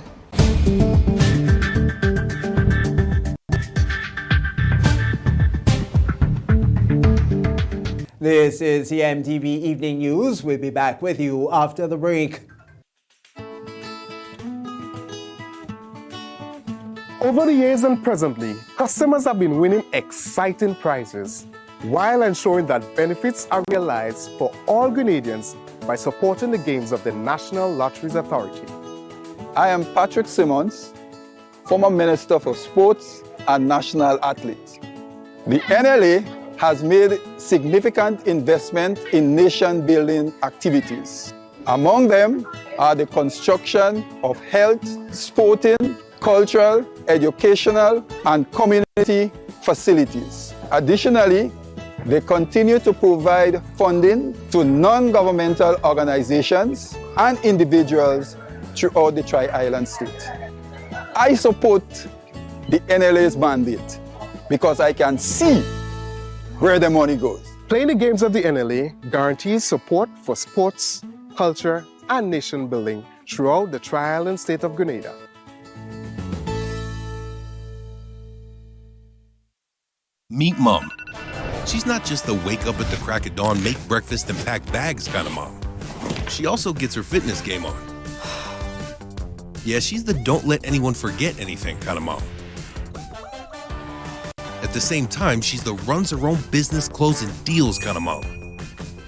This is the MTV Evening News. We'll be back with you after the break. Over the years and presently, customers have been winning exciting prizes while ensuring that benefits are realized for all Grenadians by supporting the games of the National Lotteries Authority. I am Patrick Simmons, former Minister for Sports and National Athlete. The NLA has made significant investment in nation-building activities. Among them are the construction of health, sporting, cultural, educational, and community facilities. Additionally, They continue to provide funding to non-governmental organizations and individuals throughout the Tri-Island state. I support the NLA's mandate because I can see where the money goes. Playing the games of the NLA guarantees support for sports, culture, and nation building throughout the Tri-Island state of Grenada. Meet Mom. She's not just the wake up at the crack of dawn, make breakfast, and pack bags kind of mom. She also gets her fitness game on. Yeah, she's the don't let anyone forget anything kind of mom. At the same time, she's the runs her own business, closing deals kind of mom,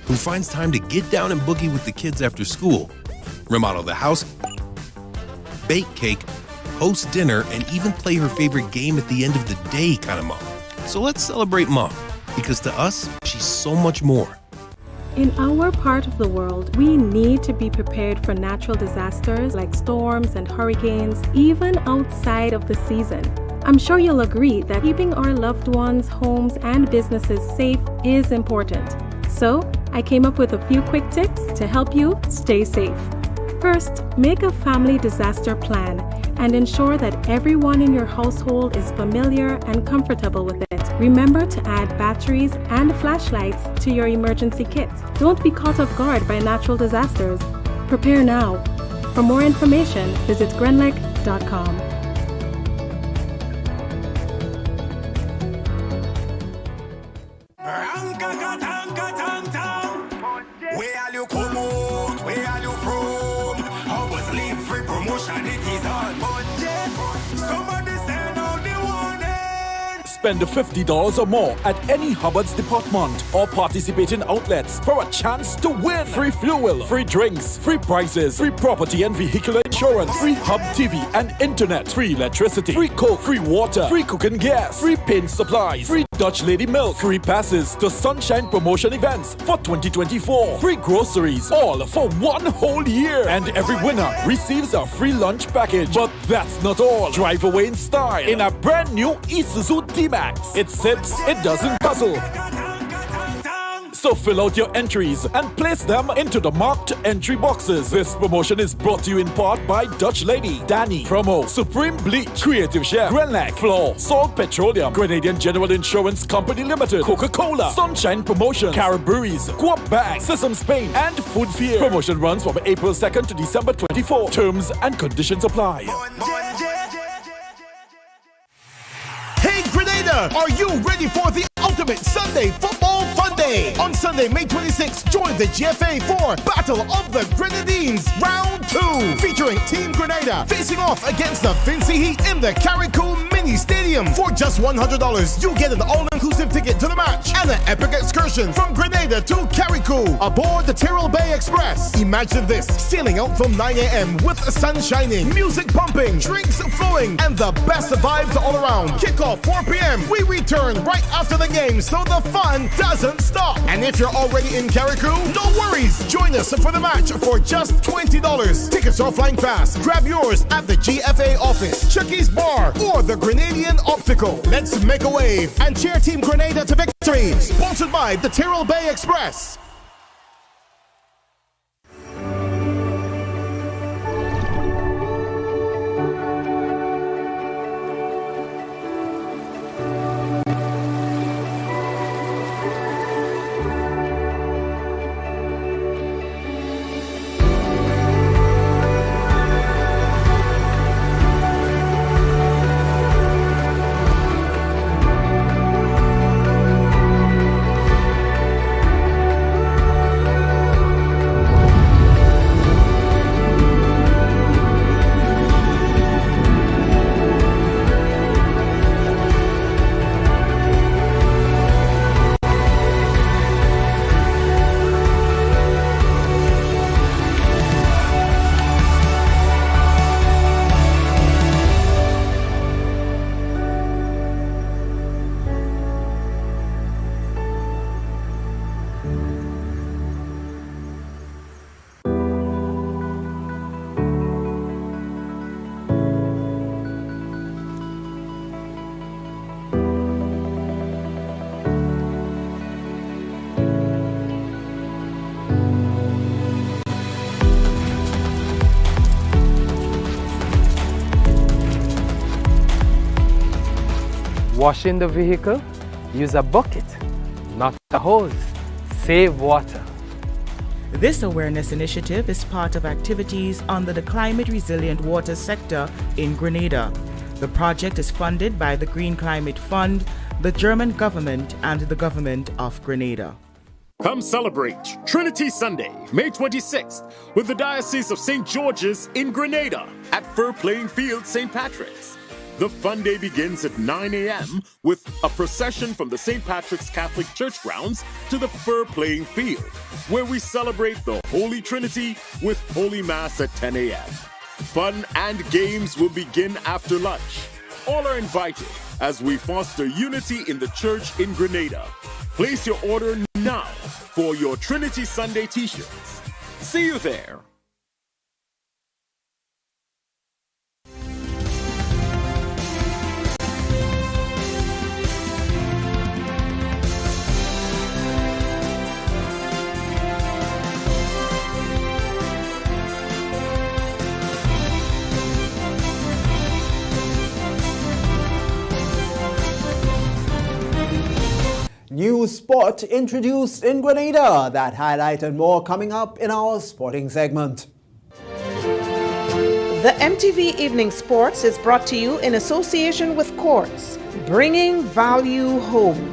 who finds time to get down and boogie with the kids after school, remodel the house, bake cake, host dinner, and even play her favorite game at the end of the day kind of mom. So let's celebrate Mom, because to us, she's so much more. In our part of the world, we need to be prepared for natural disasters like storms and hurricanes, even outside of the season. I'm sure you'll agree that keeping our loved ones, homes, and businesses safe is important. So, I came up with a few quick tips to help you stay safe. First, make a family disaster plan and ensure that everyone in your household is familiar and comfortable with it. Remember to add batteries and flashlights to your emergency kit. Don't be caught off guard by natural disasters. Prepare now. For more information, visit grenlec.com. Spend $50 or more at any Hubbard's department or participating outlets for a chance to win. Free fuel, free drinks, free prizes, free property and vehicular insurance, free Hub TV and internet, free electricity, free coke, free water, free cooking gas, free paint supplies, free Dutch Lady milk, free passes to Sunshine promotion events for 2024, free groceries, all for one whole year. And every winner receives a free lunch package. But that's not all. Drive away in style in a brand new Isuzu D-Max. It sips, it doesn't puzzle. So fill out your entries and place them into the marked entry boxes. This promotion is brought to you in part by Dutch Lady, Danny, Promo, Supreme Bleach, Creative Chef, Grenlac, Floor, Salt Petroleum, Grenadian General Insurance Company Limited, Coca-Cola, Sunshine Promotion, Caribberies, Coop Bag, Sesame Spain, and Food Fear. Promotion runs from April 2nd to December 24. Terms and conditions apply. Hey Grenada, are you ready for the ultimate Sunday football fun day? On Sunday, May 26th, join the GFA for Battle of the Grenadines Round 2, featuring Team Grenada facing off against the Vincy Heat in the Carriacou Mini Stadium. For just $100, you get an all-inclusive ticket to the match and an epic excursion from Grenada to Carriacou aboard the Tyrrell Bay Express. Imagine this, sailing out from 9 a.m. with the sun shining, music pumping, drinks flowing, and the best vibes all around. Kickoff 4 p.m. We return right after the game, so the fun doesn't stop. And if you're already in Carriacou, no worries. Join us for the match for just $20. Tickets are flying fast. Grab yours at the GFA office, Chucky's Bar, or the Grenadian Optical. Let's make a wave and cheer Team Grenada to victory. Sponsored by the Tyrrell Bay Express. washing the vehicle, use a bucket, not a hose. Save water. This awareness initiative is part of activities under the Climate Resilient Water sector in Grenada. The project is funded by the Green Climate Fund, the German government, and the government of Grenada. Come celebrate Trinity Sunday, May 26th, with the Diocese of St. George's in Grenada at Fur Playing Field, St. Patrick's. The fun day begins at 9 a.m. with a procession from the St. Patrick's Catholic Church grounds to the Fur Playing Field, where we celebrate the Holy Trinity with Holy Mass at 10 a.m. Fun and games will begin after lunch. All are invited as we foster unity in the church in Grenada. Place your order now for your Trinity Sunday t-shirts. See you there. New sport introduced in Grenada. That highlight and more coming up in our sporting segment. The MTV Evening Sports is brought to you in association with Courts, bringing value home.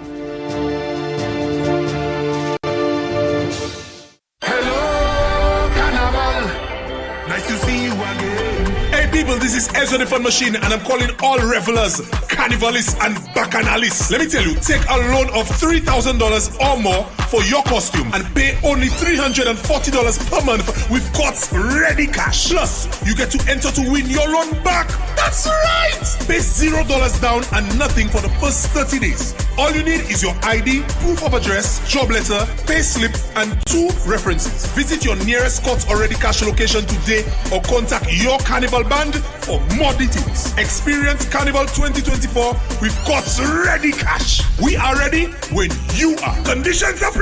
Nice to see you again. Hey people, this is Ezra the Fun Machine and I'm calling all revelers, carnivalists and bacchanalists. Let me tell you, take a loan of $3,000 or more for your costume and pay only $340 per month with Courts ready cash. Plus, you get to enter to win your loan back. That's right! Pay $0 down and nothing for the first 30 days. All you need is your ID, proof of address, job letter, pay slip, and 2 references. Visit your nearest Courts Already Cash location today or contact your Carnival band for more details. Experience Carnival 2024 with Courts Ready Cash. We are ready when you are. Conditions apply.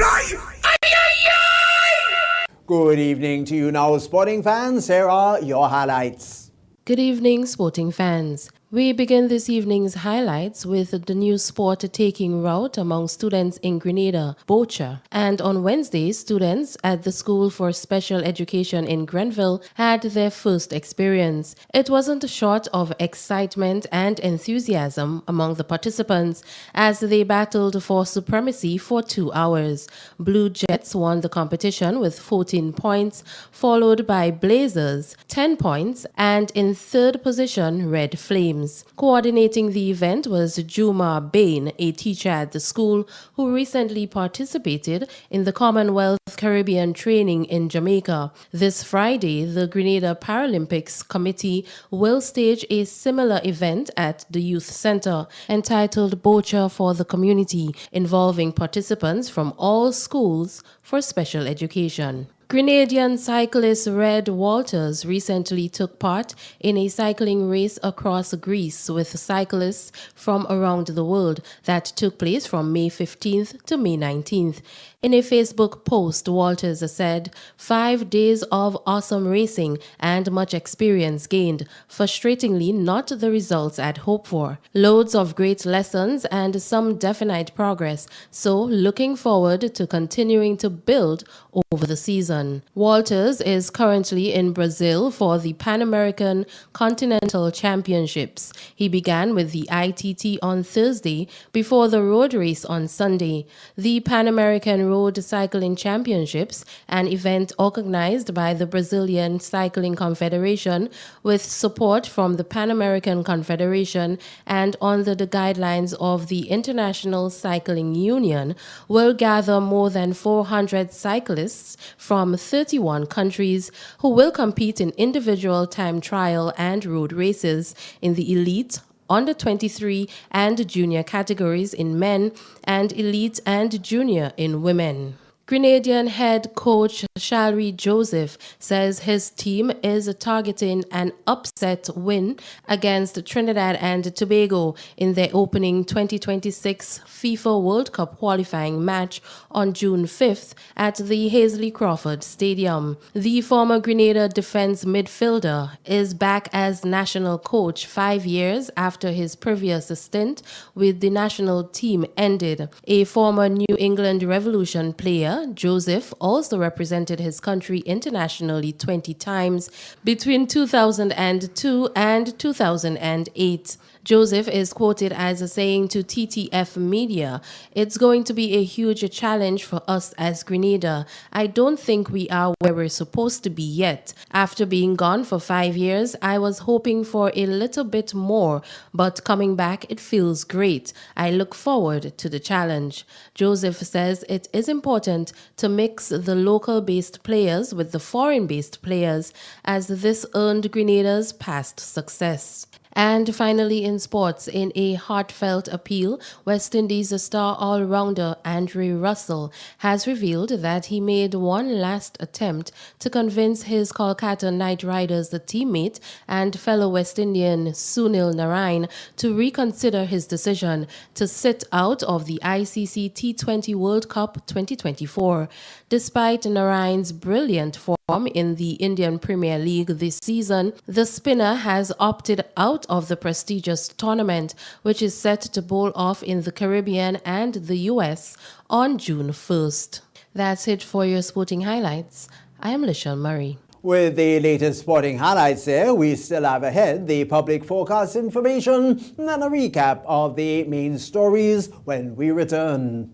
Good evening to you now, sporting fans. Here are your highlights. Good evening, sporting fans. We begin this evening's highlights with the new sport taking root among students in Grenada, Bocha. And on Wednesday, students at the School for Special Education in Grenville had their first experience. It wasn't short of excitement and enthusiasm among the participants as they battled for supremacy for 2 hours. Blue Jets won the competition with 14 points, followed by Blazers, 10 points, and in third position, Red Flames. Coordinating the event was Juma Bain, a teacher at the school who recently participated in the Commonwealth Caribbean training in Jamaica. This Friday, the Grenada Paralympics Committee will stage a similar event at the Youth Center entitled Bocha for the Community, involving participants from all schools for special education. Grenadian cyclist Red Walters recently took part in a cycling race across Greece with cyclists from around the world that took place from May 15th to May 19th. In a Facebook post, Walters said, 5 days of awesome racing and much experience gained. Frustratingly, not the results I'd hoped for. Loads of great lessons and some definite progress. So looking forward to continuing to build over the season. Walters is currently in Brazil for the Pan American Continental Championships. He began with the ITT on Thursday before the road race on Sunday. The Pan American Road Cycling Championships, an event organized by the Brazilian Cycling Confederation with support from the Pan American Confederation and under the guidelines of the International Cycling Union, will gather more than 400 cyclists from 31 countries who will compete in individual time trial and road races in the elite, under 23 and junior categories in men, and elite and junior in women. Grenadian head coach Shalry Joseph says his team is targeting an upset win against Trinidad and Tobago in their opening 2026 FIFA World Cup qualifying match on June 5th at the Hazley Crawford Stadium. The former Grenada defense midfielder is back as national coach 5 years after his previous stint with the national team ended. A former New England Revolution player, Joseph also represented his country internationally 20 times between 2002 and 2008. Joseph is quoted as saying to TTF Media, "It's going to be a huge challenge for us as Grenada. I don't think we are where we're supposed to be yet. After being gone for 5 years, I was hoping for a little bit more, but coming back, it feels great. I look forward to the challenge." Joseph says it is important to mix the local-based players with the foreign-based players, as this earned Grenada's past success. And finally in sports, in a heartfelt appeal, West Indies star all-rounder Andre Russell has revealed that he made one last attempt to convince his Kolkata Knight Riders teammate and fellow West Indian Sunil Narine to reconsider his decision to sit out of the ICC T20 World Cup 2024. Despite Narine's brilliant form in the Indian Premier League this season, the spinner has opted out of the prestigious tournament, which is set to bowl off in the Caribbean and the US on June 1st. That's it for your sporting highlights. I am Lishelle Murray. With the latest sporting highlights there, we still have ahead the public forecast information and a recap of the main stories when we return.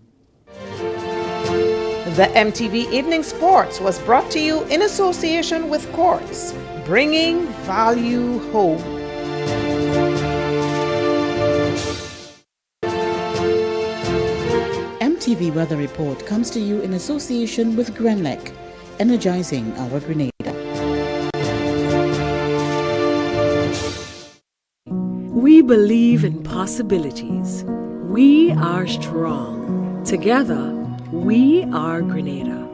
The MTV Evening Sports was brought to you in association with Quartz, bringing value home. MTV Weather Report comes to you in association with Grenlec, energizing our Grenada. We believe in possibilities. We are strong. Together, we are Grenada.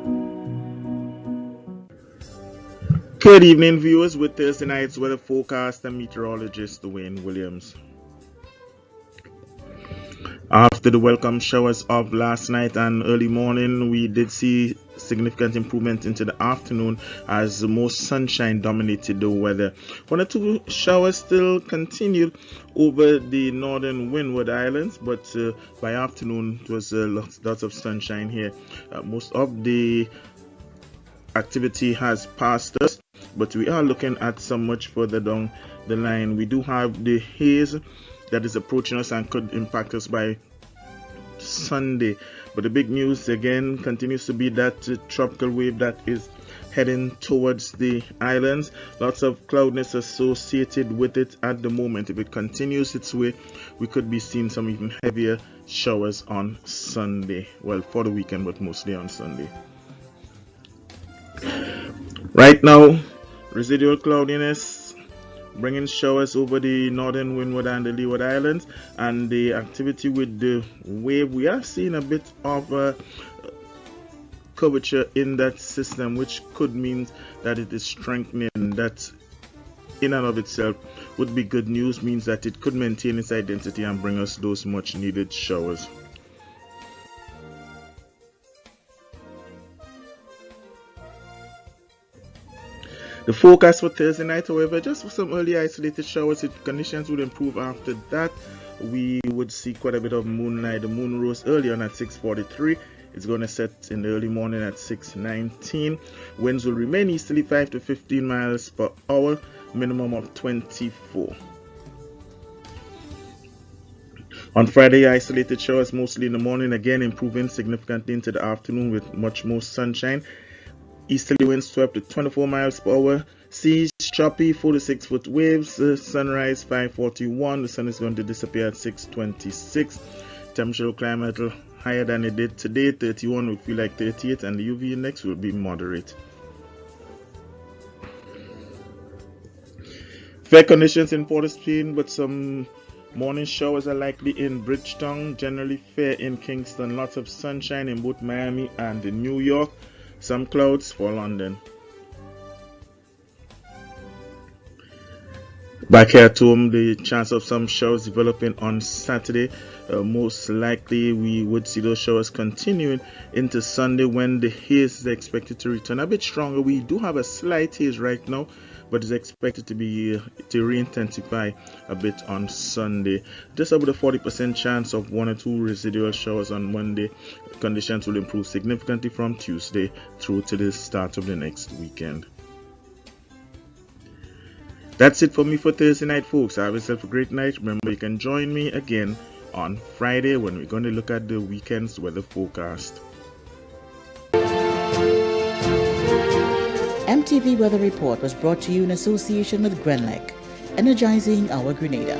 Good evening, viewers, with Thursday night's weather forecast and meteorologist Dwayne Williams. After the welcome showers of last night and early morning, we did see significant improvement into the afternoon as more sunshine dominated the weather. 1 or 2 showers still continued over the northern Windward Islands, but by afternoon it was lots of sunshine here. Most of the activity has passed us, but we are looking at some much further down the line. We do have the haze that is approaching us and could impact us by Sunday. But the big news again continues to be that tropical wave that is heading towards the islands. Lots of cloudiness associated with it at the moment. If it continues its way, we could be seeing some even heavier showers on Sunday. Well, for the weekend, but mostly on Sunday. Right now, residual cloudiness bringing showers over the northern Windward and the Leeward Islands, and the activity with the wave, we are seeing a bit of curvature in that system, which could mean that it is strengthening. That in and of itself would be good news, means that it could maintain its identity and bring us those much needed showers. The forecast for Thursday night, however, just for some early isolated showers. If conditions would improve after that, we would see quite a bit of moonlight. The moon rose early on at 6:43. It's going to set in the early morning at 6:19. Winds will remain easterly 5 to 15 miles per hour, minimum of 24. On Friday, isolated showers mostly in the morning, again improving significantly into the afternoon with much more sunshine. Easterly winds 12 to 24 miles per hour. Seas choppy, 4 to 6 foot waves. Sunrise 5:41. The sun is going to disappear at 6:26. Temperature will climb a little higher than it did today. 31 will feel like 38, and the UV index will be moderate. Fair conditions in Port of Spain, but some morning showers are likely in Bridgetown. Generally fair in Kingston. Lots of sunshine in both Miami and New York. Some clouds for London. Back here at home, the chance of some showers developing on Saturday. Most likely we would see those showers continuing into Sunday when the haze is expected to return a bit stronger. We do have a slight haze right now, but it's expected to re-intensify a bit on Sunday. Just about a 40% chance of 1 or 2 residual showers on Monday. Conditions will improve significantly from Tuesday through to the start of the next weekend. That's it for me for Thursday night, folks. Have yourself a great night. Remember, you can join me again on Friday when we're going to look at the weekend's weather forecast. MTV Weather Report was brought to you in association with Grenlec, energizing our Grenada.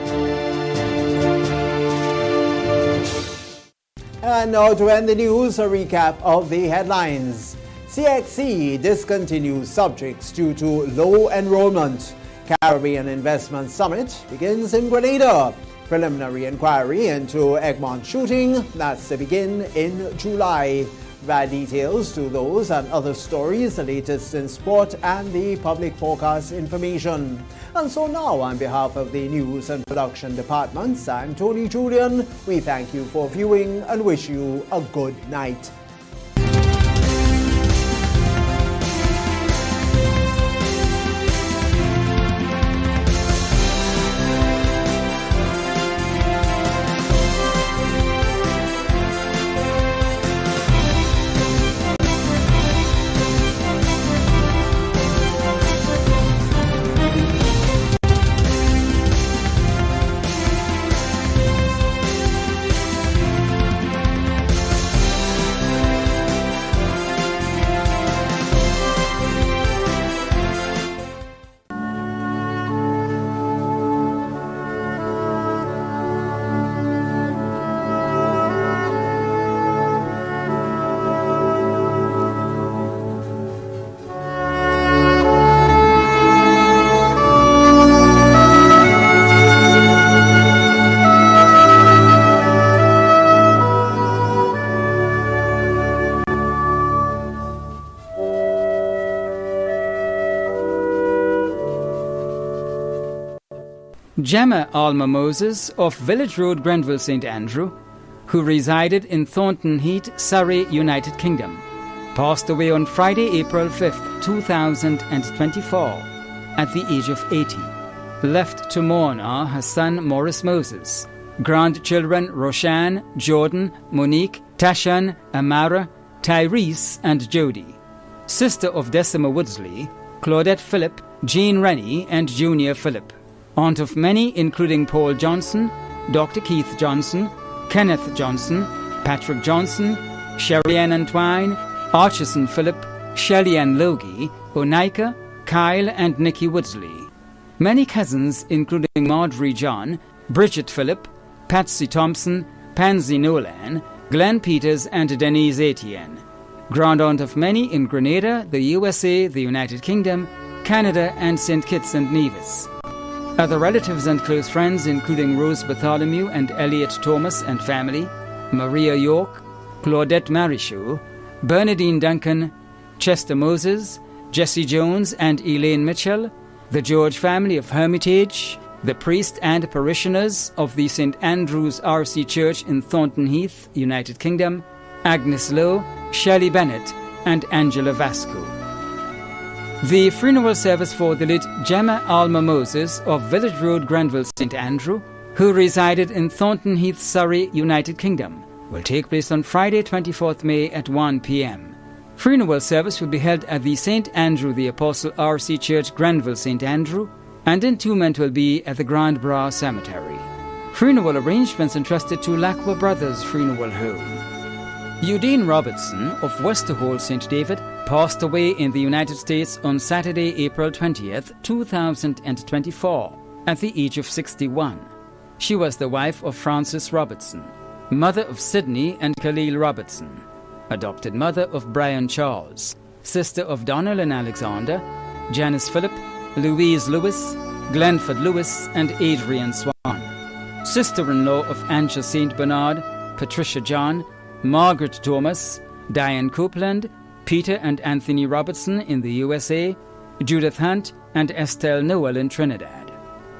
And now to end the news, a recap of the headlines. CXC discontinues subjects due to low enrollment. Caribbean Investment Summit begins in Grenada. Preliminary inquiry into Egmont shooting, that's to begin in July. Provide details to those and other stories, the latest in sport and the public forecast information. And so now, on behalf of the news and production departments, I'm Tony Julian. We thank you for viewing and wish you a good night. Gemma Alma Moses of Village Road, Grenville, St. Andrew, who resided in Thornton Heath, Surrey, United Kingdom, passed away on Friday, April 5th, 2024, at the age of 80. Left to mourn are her son Morris Moses, grandchildren Roshan, Jordan, Monique, Tashan, Amara, Tyrese, and Jody. Sister of Decima Woodsley, Claudette Phillip, Jean Rennie, and Junior Phillip. Aunt of many, including Paul Johnson, Dr. Keith Johnson, Kenneth Johnson, Patrick Johnson, Sherry-Ann Antwine, Archison Phillip, Shelley-Ann Logie, Onika, Kyle, and Nikki Woodsley. Many cousins, including Marjorie John, Bridget Phillip, Patsy Thompson, Pansy Nolan, Glenn Peters, and Denise Etienne. Grand-aunt of many in Grenada, the USA, the United Kingdom, Canada, and St. Kitts and Nevis. Other relatives and close friends, including Rose Bartholomew and Elliot Thomas and family, Maria York, Claudette Marichou, Bernadine Duncan, Chester Moses, Jesse Jones and Elaine Mitchell, the George family of Hermitage, the priest and parishioners of the St. Andrew's R.C. Church in Thornton Heath, United Kingdom, Agnes Lowe, Shelley Bennett, and Angela Vasco. The funeral service for the late Gemma Alma Moses of Village Road, Grenville, St. Andrew, who resided in Thornton Heath, Surrey, United Kingdom, will take place on Friday, 24th May at 1 p.m. Funeral service will be held at the St. Andrew the Apostle R.C. Church, Grenville, St. Andrew, and entombment will be at the Grand Bras Cemetery. Funeral arrangements entrusted to Lacqua Brothers Funeral Home. Eugene Robertson of Westerhall, St. David, passed away in the United States on Saturday, April 20th, 2024, at the age of 61. She was the wife of Francis Robertson, mother of Sidney and Khalil Robertson, adopted mother of Brian Charles, sister of Donald and Alexander, Janice Phillip, Louise Lewis, Glenford Lewis, and Adrian Swan, sister-in-law of Ancha St. Bernard, Patricia John, Margaret Thomas, Diane Copeland, Peter and Anthony Robertson in the USA, Judith Hunt and Estelle Noel in Trinidad.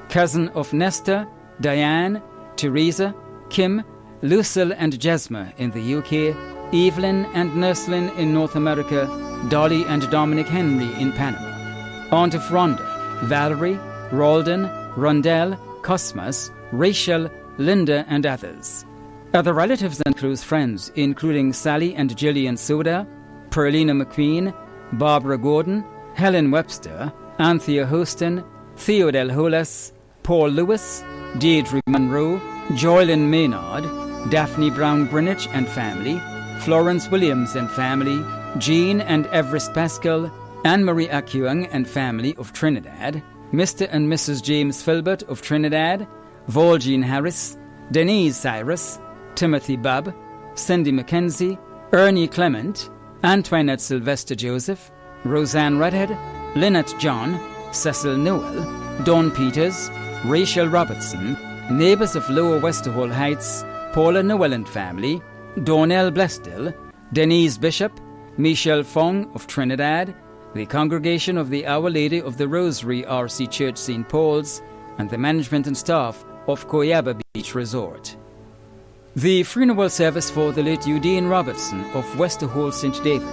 Cousin of Nestor, Diane, Teresa, Kim, Lucille and Jesma in the UK, Evelyn and Nurslyn in North America, Dolly and Dominic Henry in Panama. Aunt of Rhonda, Valerie, Ralden, Rondell, Cosmas, Rachel, Linda and others. Other relatives and close friends, including Sally and Gillian Soda, Perlina McQueen, Barbara Gordon, Helen Webster, Anthea Hostin, Theodel Holas, Paul Lewis, Deirdre Monroe, Joylyn Maynard, Daphne Brown Greenwich and family, Florence Williams and family, Jean and Everest Pascal, Anne-Marie Acuang and family of Trinidad, Mr. and Mrs. James Filbert of Trinidad, Voljean Harris, Denise Cyrus, Timothy Bubb, Cindy Mackenzie, Ernie Clement, Antoinette Sylvester Joseph, Roseanne Redhead, Lynette John, Cecil Noel, Dawn Peters, Rachel Robertson, neighbors of Lower Westerhall Heights, Paula Noel and family, Donnell Blestill, Denise Bishop, Michelle Fong of Trinidad, the congregation of the Our Lady of the Rosary RC Church St. Paul's, and the management and staff of Coyaba Beach Resort. The funeral service for the late Eugene Robertson of Westerhall St. David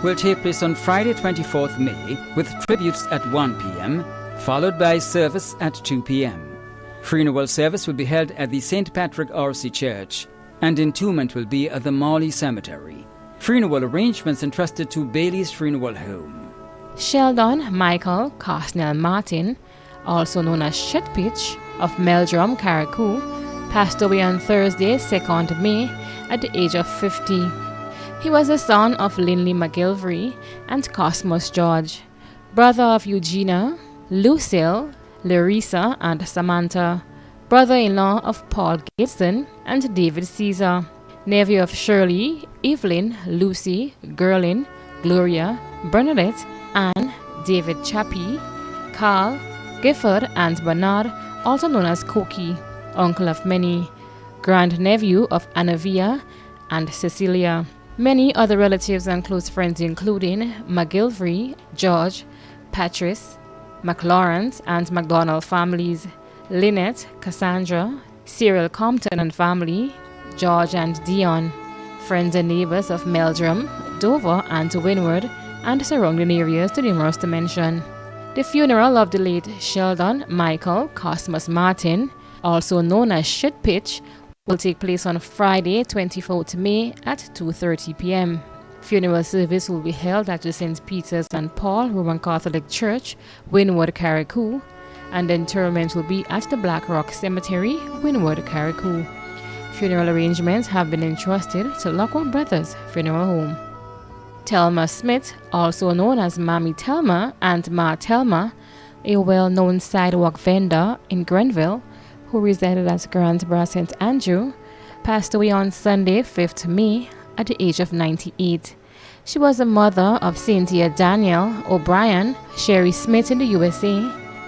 will take place on Friday 24th May with tributes at 1 p.m., followed by service at 2 p.m. Funeral service will be held at the St. Patrick RC Church, and entombment will be at the Marley Cemetery. Funeral arrangements entrusted to Bailey's Funeral Home. Sheldon Michael Cosnell Martin, also known as Shitpitch, of Meldrum, Carriacou, passed away on Thursday, 2nd May, at the age of 50. He was the son of Linley McGilvery and Cosmos George, brother of Eugenia, Lucille, Larissa, and Samantha, brother-in-law of Paul Gateson and David Caesar, nephew of Shirley, Evelyn, Lucy, Gerlin, Gloria, Bernadette, Anne, David Chappie, Carl, Gifford, and Bernard, also known as Cokie, uncle of many, grandnephew of Anavia and Cecilia. Many other relatives and close friends including McGilvery, George, Patrice, McLawrence and McDonald families, Lynette, Cassandra, Cyril Compton and family, George and Dion, friends and neighbors of Meldrum, Dover and Windward, and surrounding areas too numerous to mention. The funeral of the late Sheldon Michael Cosmos Martin, also known as Shitpitch, will take place on Friday, 24th May at 2:30 p.m. Funeral service will be held at the St. Peter's and Paul Roman Catholic Church, Windward, Carriacou, and the interment will be at the Black Rock Cemetery, Windward, Carriacou. Funeral arrangements have been entrusted to Lockwood Brothers Funeral Home. Thelma Smith, also known as Mammy Thelma and Ma Thelma, a well-known sidewalk vendor in Grenville, who resided at Grand Bras St. Andrew, passed away on Sunday, 5th May, at the age of 98. She was the mother of Cynthia Daniel O'Brien, Sherry Smith in the USA,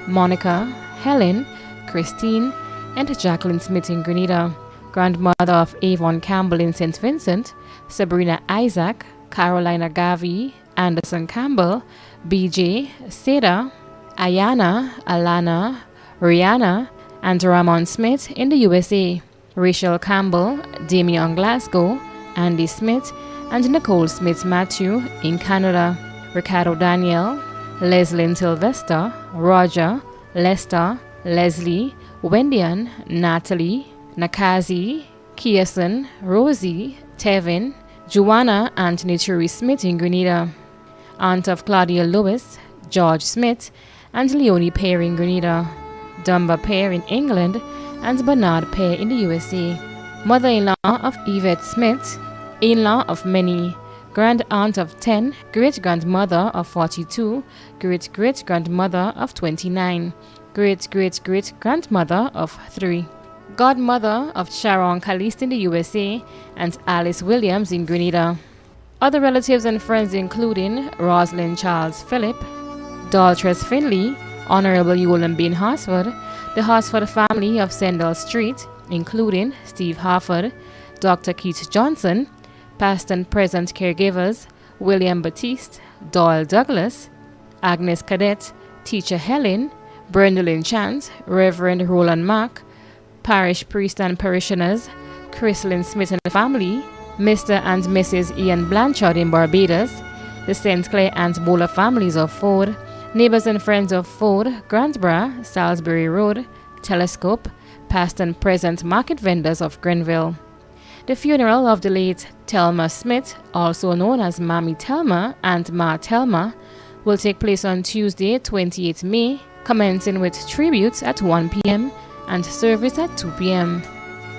Monica, Helen, Christine, and Jacqueline Smith in Grenada, grandmother of Avon Campbell in St. Vincent, Sabrina Isaac, Carolina Gavi, Anderson Campbell, BJ, Seda, Ayana, Alana, Rihanna, and Ramon Smith in the USA, Rachel Campbell, Damian Glasgow, Andy Smith, and Nicole Smith Matthew in Canada, Ricardo Daniel, Leslyn Sylvester, Roger, Lester, Leslie, Wendian, Natalie, Nakazi, Kieson, Rosie, Tevin, Joanna Anthony Turi Smith in Grenada, aunt of Claudia Lewis, George Smith, and Leonie Pear in Grenada, Dumba Pear in England, and Bernard Pear in the USA, mother-in-law of Yvette Smith, in-law of many, grand-aunt of 10, great-grandmother of 42, great-great-grandmother of 29, great-great-great-grandmother of 3, godmother of Sharon Caliste in the USA, and Alice Williams in Grenada. Other relatives and friends including Rosalind Charles Phillip, Daltress Finley, Honorable Yolan Bean Horsford, the Horsford family of Sendall Street, including Steve Harford, Dr. Keith Johnson, past and present caregivers, William Batiste, Doyle Douglas, Agnes Cadet, Teacher Helen, Brendolyn Chance, Reverend Roland Mack, Parish Priest and Parishioners, Chrislyn Smith and family, Mr. and Mrs. Ian Blanchard in Barbados, the St. Clair and Bowler families of Ford, neighbors and friends of Ford, Grantborough, Salisbury Road, Telescope, past and present market vendors of Grenville. The funeral of the late Thelma Smith, also known as Mammy Thelma and Ma Thelma, will take place on Tuesday, 28 May, commencing with tributes at 1 p.m. and service at 2 p.m.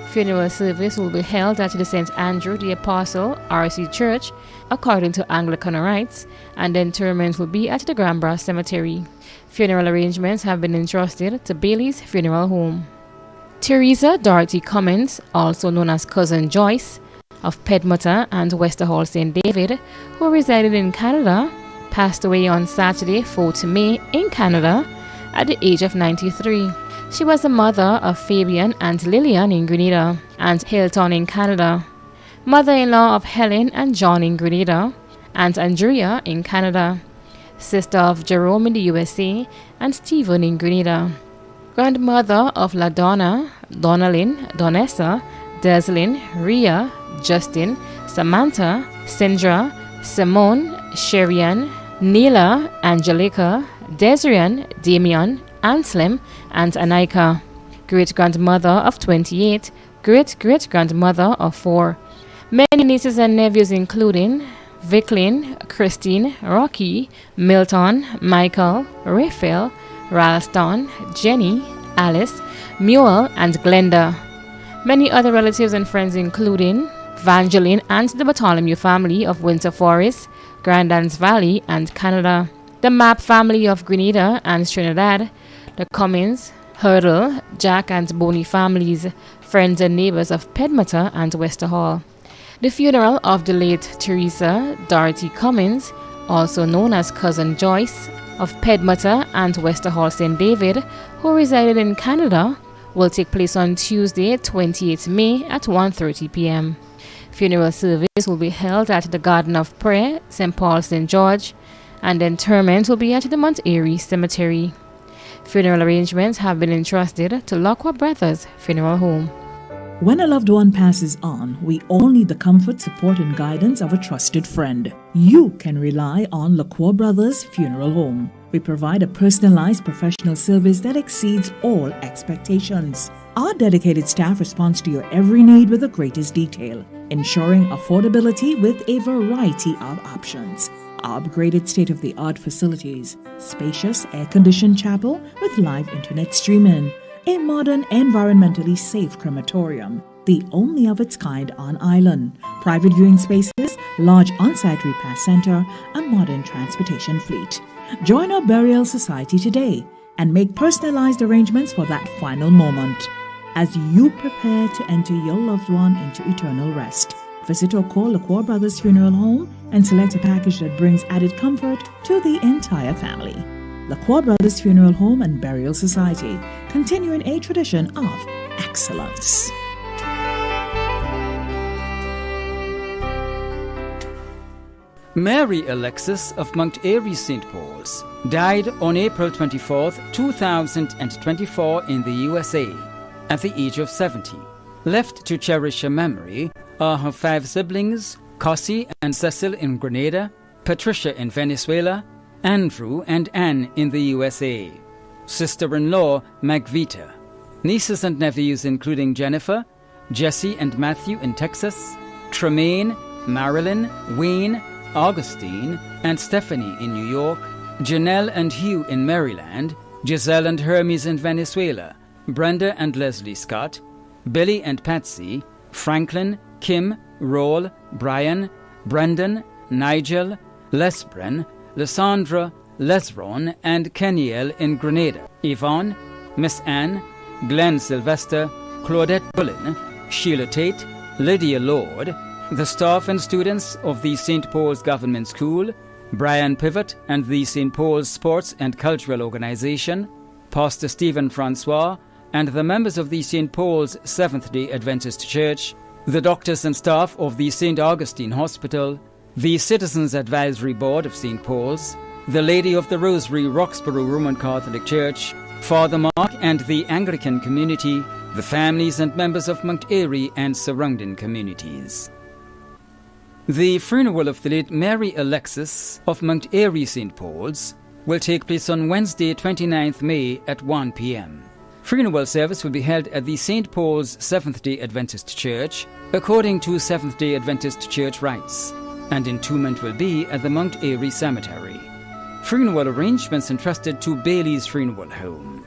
Funeral service will be held at the St. Andrew the Apostle RC Church, according to Anglican rites, and interment will be at the Gramborough Cemetery. Funeral arrangements have been entrusted to Bailey's Funeral Home. Teresa Dorothy Cummins, also known as Cousin Joyce, of Pedmota and Westerhall St. David, who resided in Canada, passed away on Saturday, 4th May, in Canada, at the age of 93. She was the mother of Fabian and Lillian in Grenada and Hilton in Canada, mother-in-law of Helen and John in Grenada, Aunt Andrea in Canada, sister of Jerome in the USA and Stephen in Grenada, grandmother of LaDonna, Donnelyn, Donessa, Deslin, Rhea, Justin, Samantha, Sindra, Simone, Sherian, Neela, Angelica, Desrian, Damian, Anselm, and Anika, great-grandmother of 28, great-great-grandmother of 4. Many nieces and nephews including Vicklin, Christine, Rocky, Milton, Michael, Raphael, Ralston, Jenny, Alice, Mule, and Glenda. Many other relatives and friends including Evangeline and the Bartholomew family of Winter Forest, Grandans Valley, and Canada, the Mapp family of Grenada and Trinidad, the Cummins, Hurdle, Jack and Boney families, friends and neighbors of Pedmota and Westerhall. The funeral of the late Teresa Dorothy Cummins, also known as Cousin Joyce, of Pedmota and Westerhall St. David, who resided in Canada, will take place on Tuesday, 28 May at 1:30 p.m. Funeral service will be held at the Garden of Prayer, St. Paul St. George, and interment will be at the Mount Airy Cemetery. Funeral arrangements have been entrusted to Lacroix Brothers Funeral Home. When a loved one passes on, we all need the comfort, support, and guidance of a trusted friend. You can rely on Lacroix Brothers Funeral Home. We provide a personalized professional service that exceeds all expectations. Our dedicated staff responds to your every need with the greatest detail, ensuring affordability with a variety of options. Our upgraded state-of-the-art facilities, spacious air-conditioned chapel with live internet streaming, a modern, environmentally safe crematorium, the only of its kind on island, private viewing spaces, large on-site repast center, a modern transportation fleet. Join our burial society today and make personalized arrangements for that final moment. As you prepare to enter your loved one into eternal rest, visit or call Lacroix Brothers Funeral Home and select a package that brings added comfort to the entire family. Lacroix Brothers Funeral Home and Burial Society, continuing a tradition of excellence. Mary Alexis of Mount Airy St. Paul's died on April 24, 2024 in the USA at the age of 70. Left to cherish her memory are her 5 siblings, Cossie and Cecil in Grenada, Patricia in Venezuela, Andrew and Anne in the USA, sister-in-law Magvita, nieces and nephews including Jennifer, Jesse and Matthew in Texas, Tremaine, Marilyn, Wayne, Augustine and Stephanie in New York, Janelle and Hugh in Maryland, Giselle and Hermes in Venezuela, Brenda and Leslie Scott, Billy and Patsy, Franklin, Kim, Roll, Brian, Brendan, Nigel, Lesbren, Lysandra, Lesron, and Keniel in Grenada, Yvonne, Miss Anne, Glenn Sylvester, Claudette Bullen, Sheila Tate, Lydia Lord, the staff and students of the St. Paul's Government School, Brian Pivot and the St. Paul's Sports and Cultural Organization, Pastor Stephen Francois, and the members of the St. Paul's Seventh-day Adventist Church, the doctors and staff of the St. Augustine Hospital, the Citizens Advisory Board of St. Paul's, the Lady of the Rosary Roxborough Roman Catholic Church, Father Mark and the Anglican community, the families and members of Mount Airy and surrounding communities. The funeral of the late Mary Alexis of Mount Airy St. Paul's will take place on Wednesday 29th May at 1 p.m. Funeral service will be held at the St. Paul's Seventh-day Adventist Church according to Seventh-day Adventist Church rites, and entombment will be at the Mount Airy Cemetery. Funeral arrangements entrusted to Bailey's Funeral Home.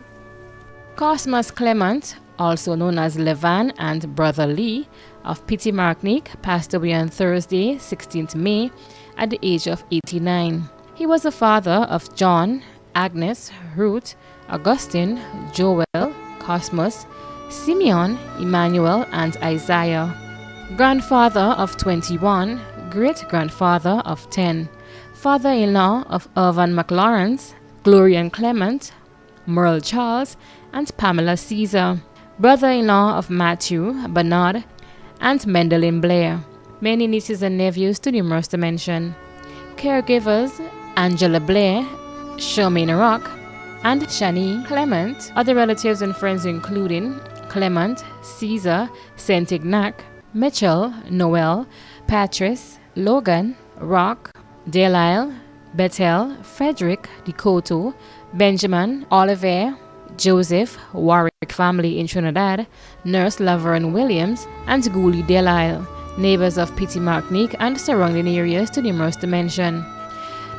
Cosmas Clement, also known as Levan, and Brother Lee of Pity Markneek, passed away on Thursday, 16th May, at the age of 89. He was the father of John, Agnes, Ruth, Augustine, Joel, Cosmos, Simeon, Emmanuel, and Isaiah. Grandfather of 21, great-grandfather of 10, father-in-law of Irvan McLawrence, Glorian Clement, Merle Charles, and Pamela Caesar, brother-in-law of Matthew, Bernard, and Mendelin Blair. Many nieces and nephews too numerous to mention. Caregivers Angela Blair, Charmaine Rock, and Shani Clement. Other relatives and friends including Clement, Caesar, Saint Ignac, Mitchell, Noel, Patrice, Logan, Rock, Delisle, Bethel, Frederick, Decoto, Benjamin, Oliver, Joseph, Warwick family in Trinidad, Nurse Laverne Williams, and Gooley Delisle, neighbors of Pity Markneek and surrounding areas too numerous to mention.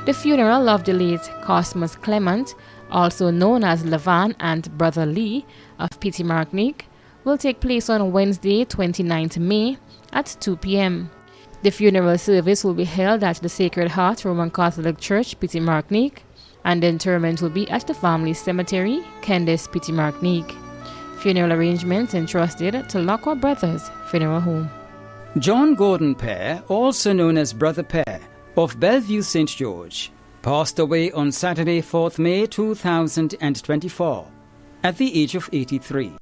The funeral of the late Cosmas Clement, also known as Levan and Brother Lee of Pity Markneek, will take place on Wednesday, 29th May at 2 p.m. The funeral service will be held at the Sacred Heart Roman Catholic Church, Pity Markneek, and the interment will be at the family cemetery, Candace, Pity Markneek. Funeral arrangements entrusted to Lockwell Brothers Funeral Home. John Gordon Pear, also known as Brother Pear, of Bellevue St. George, passed away on Saturday, 4th May 2024, at the age of 83.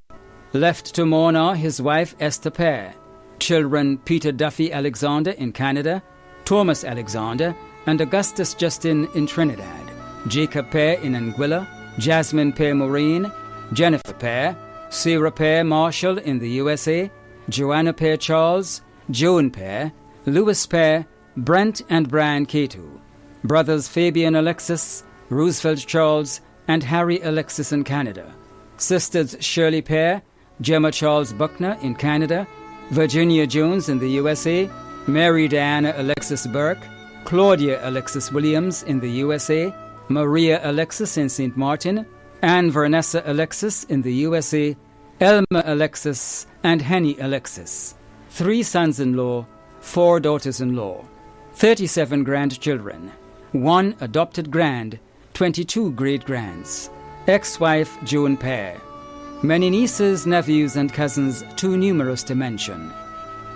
Left to mourn are his wife Esther Pear, children Peter Duffy Alexander in Canada, Thomas Alexander, and Augustus Justin in Trinidad, Jacob Pear in Anguilla, Jasmine Pear Moraine, Jennifer Pear, Sarah Pear Marshall in the USA, Joanna Pear Charles, Joan Pear, Louis Pear, Brent and Brian Cato, brothers Fabian Alexis, Roosevelt Charles, and Harry Alexis in Canada, sisters Shirley Pear, Gemma Charles Buckner in Canada, Virginia Jones in the USA, Mary Diana Alexis Burke, Claudia Alexis Williams in the USA, Maria Alexis in St. Martin, Anne Vanessa Alexis in the USA, Elma Alexis, and Henny Alexis. 3 sons-in-law, 4 daughters-in-law, 37 grandchildren, 1 adopted grand, 22 great-grands, ex-wife Joan Pear, many nieces, nephews, and cousins too numerous to mention.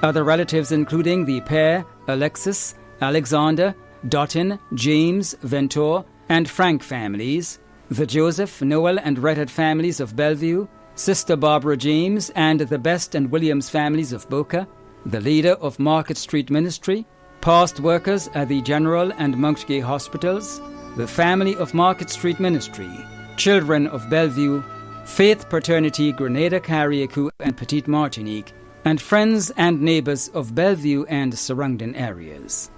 Other relatives including the Pear, Alexis, Alexander, Dottin, James, Ventor, and Frank families, the Joseph, Noel, and Redhead families of Bellevue, Sister Barbara James, and the Best and Williams families of Boca, the leader of Market Street Ministry, past workers at the General and Mountgay Hospitals, the family of Market Street Ministry, children of Bellevue, Faith Fraternity Grenada, Carriacou, and Petite Martinique, and friends and neighbors of Bellevue and surrounding areas.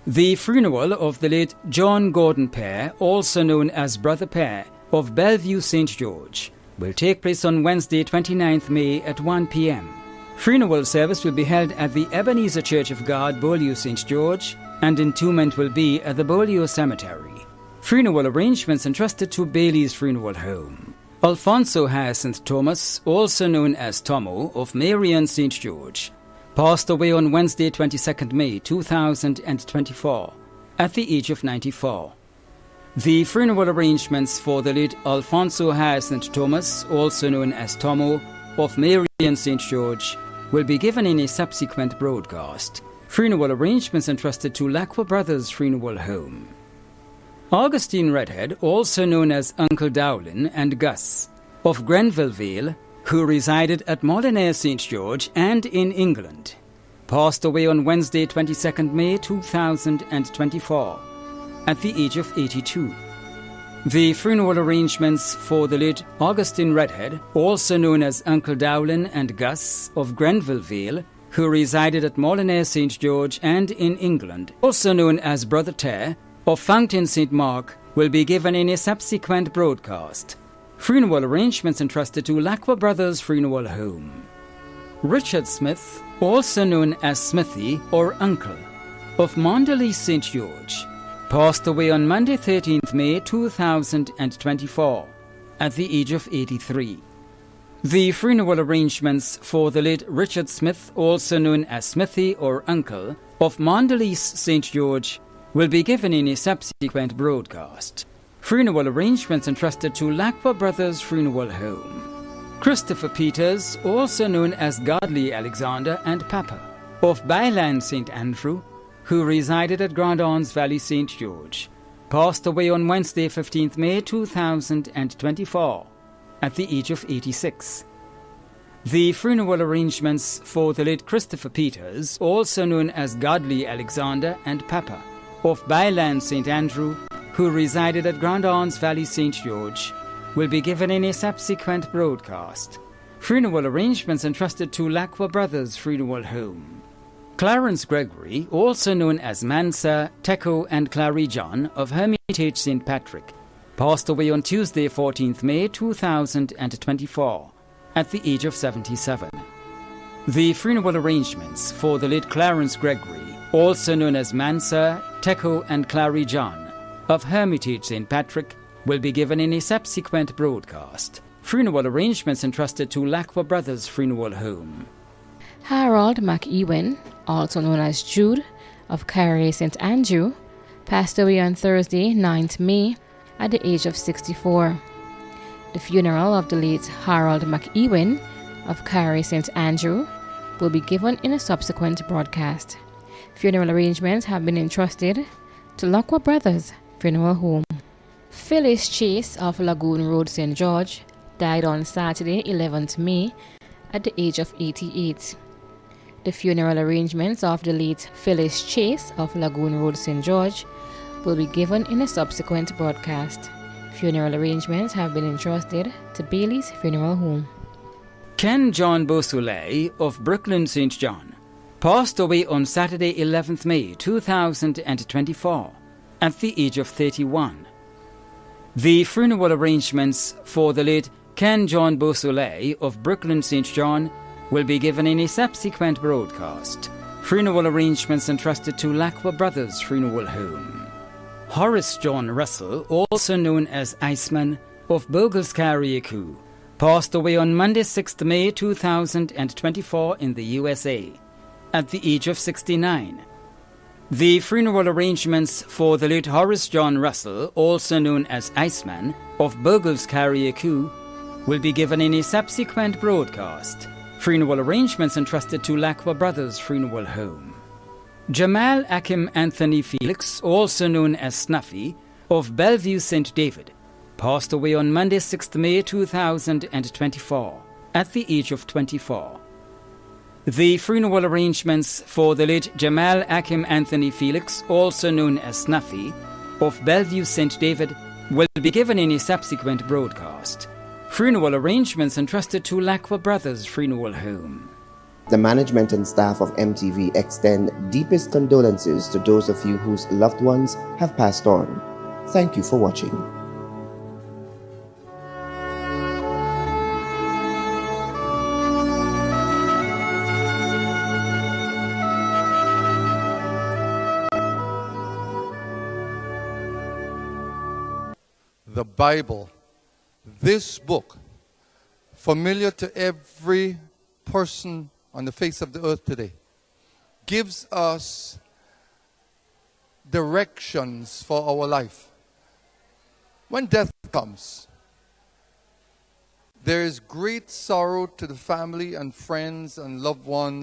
The funeral of the late John Gordon Pear, also known as Brother Pear, of Bellevue St. George, will take place on Wednesday, 29th May at 1 p.m. Funeral service will be held at the Ebenezer Church of God, Beaulieu St. George, and entombment will be at the Beaulieu Cemetery. Funeral arrangements entrusted to Bailey's Funeral Home. Alfonso Hyacinth Thomas, also known as Tomo, of Marion St. George, passed away on Wednesday, 22nd May 2024, at the age of 94. The funeral arrangements for the late Alfonso Hyacinth Thomas, also known as Tomo, of Marion St. George, will be given in a subsequent broadcast. Funeral arrangements entrusted to Lacqua Brothers Funeral Home. Augustine Redhead, also known as Uncle Dowlin, and Gus, of Grenville Vale, who resided at Molyneux St. George and in England, passed away on Wednesday, 22nd May 2024, at the age of 82. The funeral arrangements for the late Augustine Redhead, also known as Uncle Dowlin and Gus of Grenville Vale, who resided at Molyneux St. George and in England, also known as Brother Tare of Fountain St. Mark, will be given in a subsequent broadcast. Funeral arrangements entrusted to Lacqua Brothers Funeral Home. Richard Smith, also known as Smithy or Uncle, of Mondelez St. George, passed away on Monday 13th May 2024 at the age of 83. The funeral arrangements for the late Richard Smith, also known as Smithy or Uncle, of Mondelez St. George, will be given in a subsequent broadcast. Funeral arrangements entrusted to Lacqua Brothers Funeral Home. Christopher Peters, also known as Godly Alexander and Papa, of Byland St. Andrew, who resided at Grand Anse Valley St. George, passed away on Wednesday 15th May 2024 at the age of 86. The funeral arrangements for the late Christopher Peters, also known as Godly Alexander and Papa, of Byland St. Andrew, who resided at Grand Anse Valley St. George, will be given in a subsequent broadcast. Funeral arrangements entrusted to Lacqua Brothers Funeral Home. Clarence Gregory, also known as Mansa, Teco and Clary John of Hermitage St. Patrick, passed away on Tuesday 14th May 2024 at the age of 77. The funeral arrangements for the late Clarence Gregory, also known as Mansa, Teco and Clary John of Hermitage St. Patrick, will be given in a subsequent broadcast. Funeral arrangements entrusted to Lacqua Brothers Funeral Home. Harold McEwen, also known as Jude of Carey St. Andrew, passed away on Thursday, 9th May, at the age of 64. The funeral of the late Harold McEwen of Carey St. Andrew will be given in a subsequent broadcast. Funeral arrangements have been entrusted to Lacqua Brothers Funeral Home. Phyllis Chase of Lagoon Road, St. George, died on Saturday, 11th May, at the age of 88. The funeral arrangements of the late Phyllis Chase of Lagoon Road, St. George, will be given in a subsequent broadcast. Funeral arrangements have been entrusted to Bailey's Funeral Home. Ken John Beausoleil of Brooklyn St. John passed away on Saturday, 11th May 2024 at the age of 31. The funeral arrangements for the late Ken John Beausoleil of Brooklyn St. John will be given in a subsequent broadcast. Funeral arrangements entrusted to Lacqua Brothers Funeral Home. Horace John Russell, also known as Iceman of Bogles Carriacou, passed away on Monday 6th May 2024 in the USA at the age of 69. The funeral arrangements for the late Horace John Russell, also known as Iceman, of Bogles Carriacou, will be given in a subsequent broadcast. Funeral arrangements entrusted to Lacqua Brothers Funeral Home. Jamal Akim Anthony Felix, also known as Snuffy, of Bellevue St. David, passed away on Monday 6th May 2024 at the age of 24. The funeral arrangements for the late Jamal Akim Anthony Felix, also known as Snuffy, of Bellevue St. David, will be given in a subsequent broadcast. Funeral arrangements entrusted to Lacqua Brothers Funeral Home. The management and staff of MTV extend deepest condolences to those of you whose loved ones have passed on. Thank you for watching. The Bible, this book, familiar to every person on the face of the earth today, gives us directions for our life. When death comes, there is great sorrow to the family and friends and loved ones